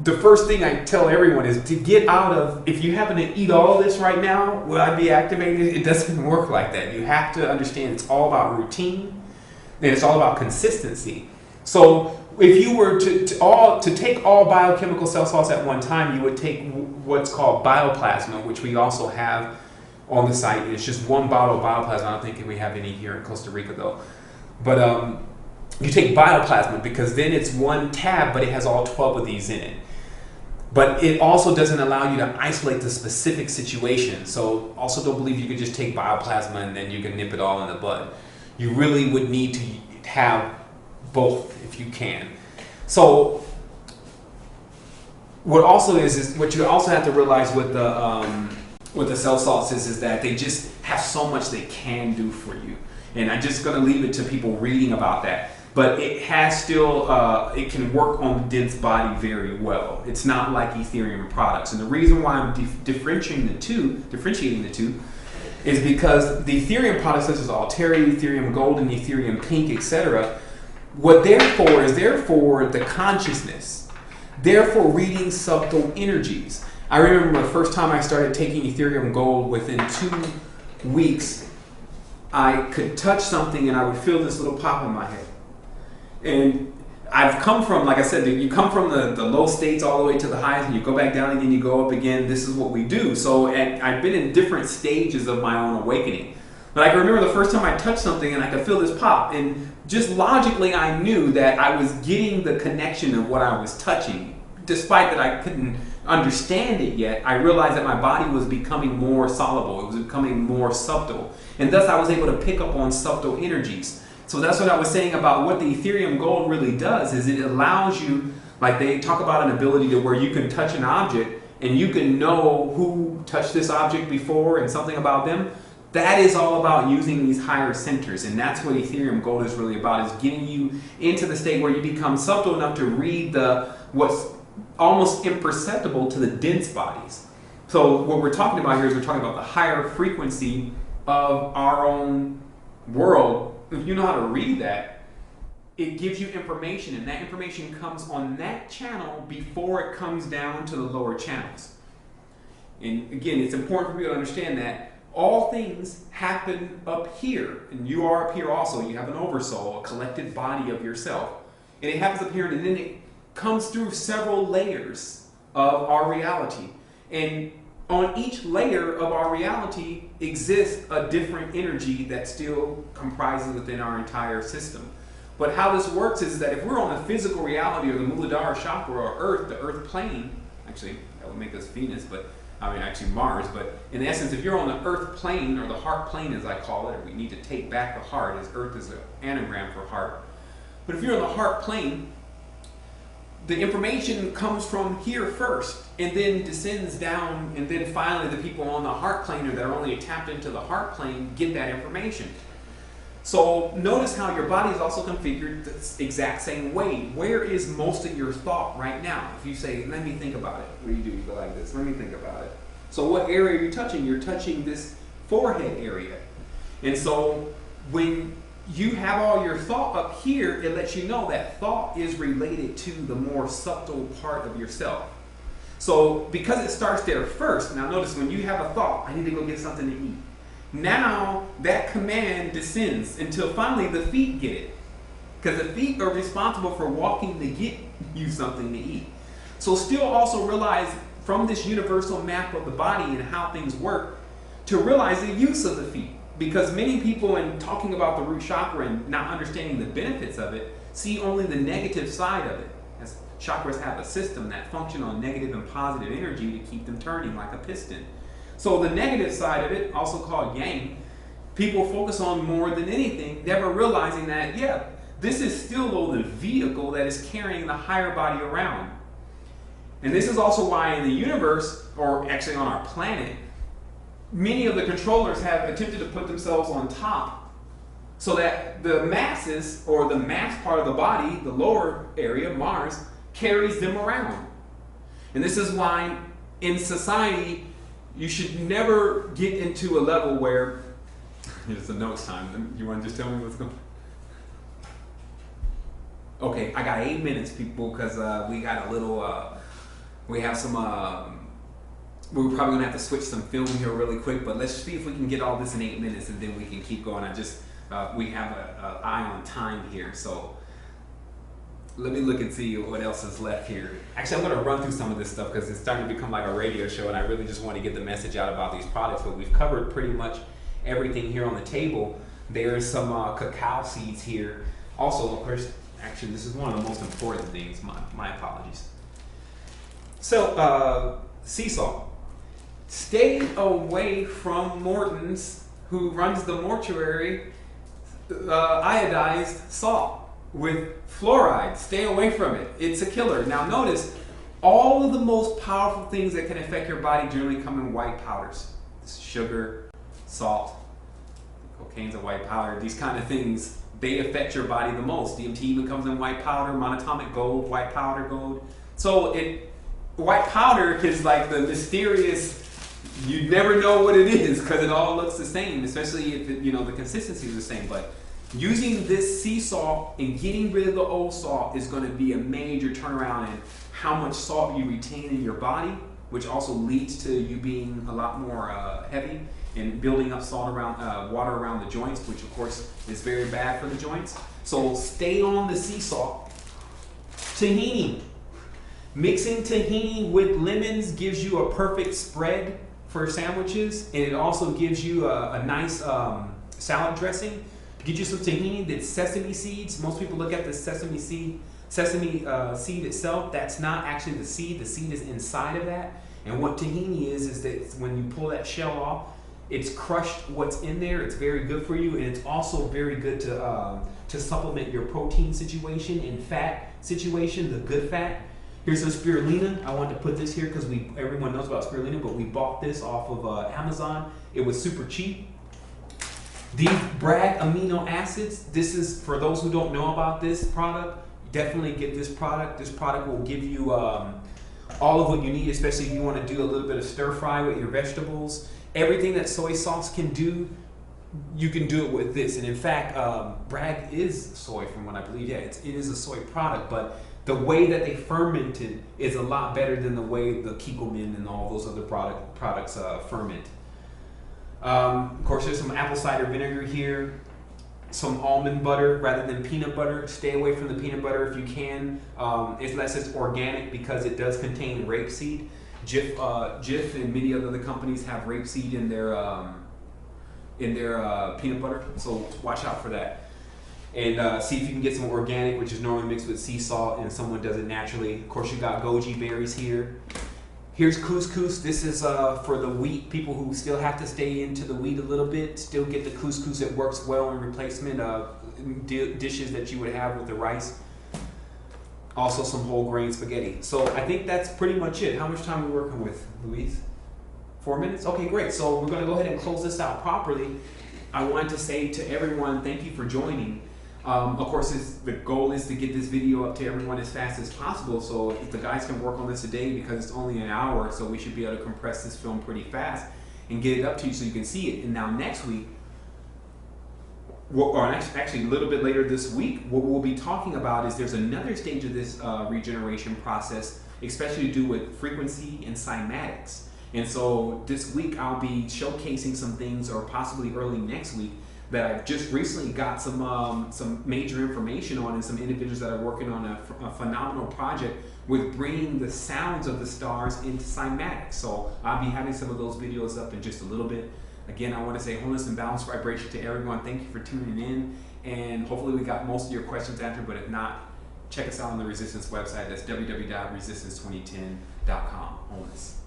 The first thing I tell everyone is to get out of, if you happen to eat all of this right now, will I be activated? It doesn't work like that. You have to understand it's all about routine, and it's all about consistency. So if you were to take all biochemical cell salts at one time, you would take what's called bioplasma, which we also have on the site. It's just one bottle of bioplasma. I don't think we have any here in Costa Rica though. But you take bioplasma because then it's one tab, but it has all 12 of these in it. But it also doesn't allow you to isolate the specific situation. So also don't believe you could just take bioplasma and then you can nip it all in the bud. You really would need to have both if you can. So what also is what you also have to realize with the cell salts is that they just have so much they can do for you. And I'm just going to leave it to people reading about that. But it has still, it can work on the dense body very well. It's not like Ethereum products. And the reason why I'm differentiating the two is because the Ethereum products such as Alterity, Ethereum Gold, and Ethereum Pink, etc., what they're for the consciousness. They're for reading subtle energies. I remember the first time I started taking Ethereum Gold, within 2 weeks, I could touch something and I would feel this little pop in my head. And I've come from, like I said, you come from the low states all the way to the highs, and you go back down again, you go up again. This is what we do. So I've been in different stages of my own awakening. But I can remember the first time I touched something and I could feel this pop. And just logically, I knew that I was getting the connection of what I was touching. Despite that I couldn't understand it yet, I realized that my body was becoming more soluble. It was becoming more subtle. And thus I was able to pick up on subtle energies. So that's what I was saying about what the Ethereum gold really does, is it allows you, like they talk about an ability to where you can touch an object and you can know who touched this object before and something about them. That is all about using these higher centers, and that's what Ethereum gold is really about, is getting you into the state where you become subtle enough to read what's almost imperceptible to the dense bodies. So what we're talking about here is we're talking about the higher frequency of our own world. If you know how to read that, it gives you information, and that information comes on that channel before it comes down to the lower channels. And again, it's important for people to understand that all things happen up here, and you are up here also. You have an oversoul, a collected body of yourself, and it happens up here, and then it comes through several layers of our reality. And on each layer of our reality exists a different energy that still comprises within our entire system. But how this works is that if we're on the physical reality or the Muladhara chakra or Earth, the Earth plane, actually that would make us Venus, but I mean actually Mars, but in essence, if you're on the Earth plane, or the heart plane as I call it, or we need to take back the heart, as Earth is an anagram for heart. But if you're on the heart plane, the information comes from here first and then descends down, and then finally the people on the heart plane, or that are only tapped into the heart plane, get that information. So notice how your body is also configured the exact same way. Where is most of your thought right now? If you say, let me think about it. What do? You go like this, let me think about it. So what area are you touching? You're touching this forehead area. And so when you have all your thought up here, it lets you know that thought is related to the more subtle part of yourself. So because it starts there first, now notice when you have a thought, I need to go get something to eat. Now that command descends until finally the feet get it. Because the feet are responsible for walking to get you something to eat. So still also realize from this universal map of the body and how things work, to realize the use of the feet. Because many people, in talking about the root chakra and not understanding the benefits of it, see only the negative side of it. As chakras have a system that function on negative and positive energy to keep them turning like a piston. So the negative side of it, also called yang, people focus on more than anything, never realizing that, yeah, this is still the vehicle that is carrying the higher body around. And this is also why in the universe, or actually on our planet, many of the controllers have attempted to put themselves on top so that the masses, or the mass part of the body, the lower area, Mars, carries them around. And this is why in society, you should never get into a level where, it's a notes time, you want to just tell me what's going on? Okay, I got 8 minutes, people, because we got a little, we have some, we're probably going to have to switch some film here really quick, but let's see if we can get all this in 8 minutes, and then we can keep going. I just, we have an eye on time here, so let me look and see what else is left here. Actually, I'm going to run through some of this stuff because it's starting to become like a radio show, and I really just want to get the message out about these products. But we've covered pretty much everything here on the table. There's some cacao seeds here. Also, of course, actually, this is one of the most important things. My apologies. So, sea salt. Stay away from Morton's, who runs the mortuary, iodized salt with fluoride. Stay away from it. It's a killer. Now notice, all of the most powerful things that can affect your body generally come in white powders. Sugar, salt, cocaine's a white powder. These kind of things, they affect your body the most. DMT even comes in white powder, monatomic gold, white powder gold. So white powder is like the mysterious, you never know what it is because it all looks the same, especially if the consistency is the same. But using this sea salt and getting rid of the old salt is going to be a major turnaround in how much salt you retain in your body which also leads to you being a lot more heavy and building up salt around water around the joints, which of course is very bad for the joints. So stay on the sea salt. Tahini. Mixing tahini with lemons gives you a perfect spread for sandwiches, and it also gives you a nice salad dressing. To get you some tahini, that's sesame seeds. Most people look at the sesame seed itself. That's not actually the seed. The seed is inside of that. And what tahini is that when you pull that shell off, it's crushed what's in there. It's very good for you, and it's also very good to supplement your protein situation and fat situation, the good fat. Here's some spirulina. I wanted to put this here because everyone knows about spirulina, but we bought this off of Amazon. It was super cheap. These Bragg amino acids, this is for those who don't know about this product, definitely get this product. This product will give you all of what you need, especially if you want to do a little bit of stir fry with your vegetables. Everything that soy sauce can do, you can do it with this. And in fact, Bragg is soy from what I believe. Yeah, it is a soy product, but the way that they fermented is a lot better than the way the Kikkoman and all those other products ferment. Of course, there's some apple cider vinegar here, some almond butter rather than peanut butter. Stay away from the peanut butter if you can, unless it's organic, because it does contain rapeseed. Jif and many other companies have rapeseed in their peanut butter, so watch out for that. And see if you can get some organic, which is normally mixed with sea salt, and someone does it naturally. Of course, you got goji berries here. Here's couscous. This is for the wheat people who still have to stay into the wheat a little bit. Still get the couscous. It works well in replacement of dishes that you would have with the rice. Also some whole grain spaghetti. So I think that's pretty much it. How much time are we working with, Luis? 4 minutes? Okay, great. So we're going to go ahead and close this out properly. I wanted to say to everyone, thank you for joining. Of course, the goal is to get this video up to everyone as fast as possible. So if the guys can work on this today, because it's only an hour, so we should be able to compress this film pretty fast and get it up to you so you can see it. And now next week, or actually a little bit later this week, what we'll be talking about is there's another stage of this regeneration process, especially to do with frequency and cymatics. And so this week I'll be showcasing some things, or possibly early next week, that I've just recently got some major information on, and some individuals that are working on a phenomenal project with bringing the sounds of the stars into cymatics. So I'll be having some of those videos up in just a little bit. Again, I want to say wholeness and balanced vibration to everyone. Thank you for tuning in, and hopefully we got most of your questions answered, but if not, check us out on the Resistance website. That's www.resistance2010.com. Wholeness.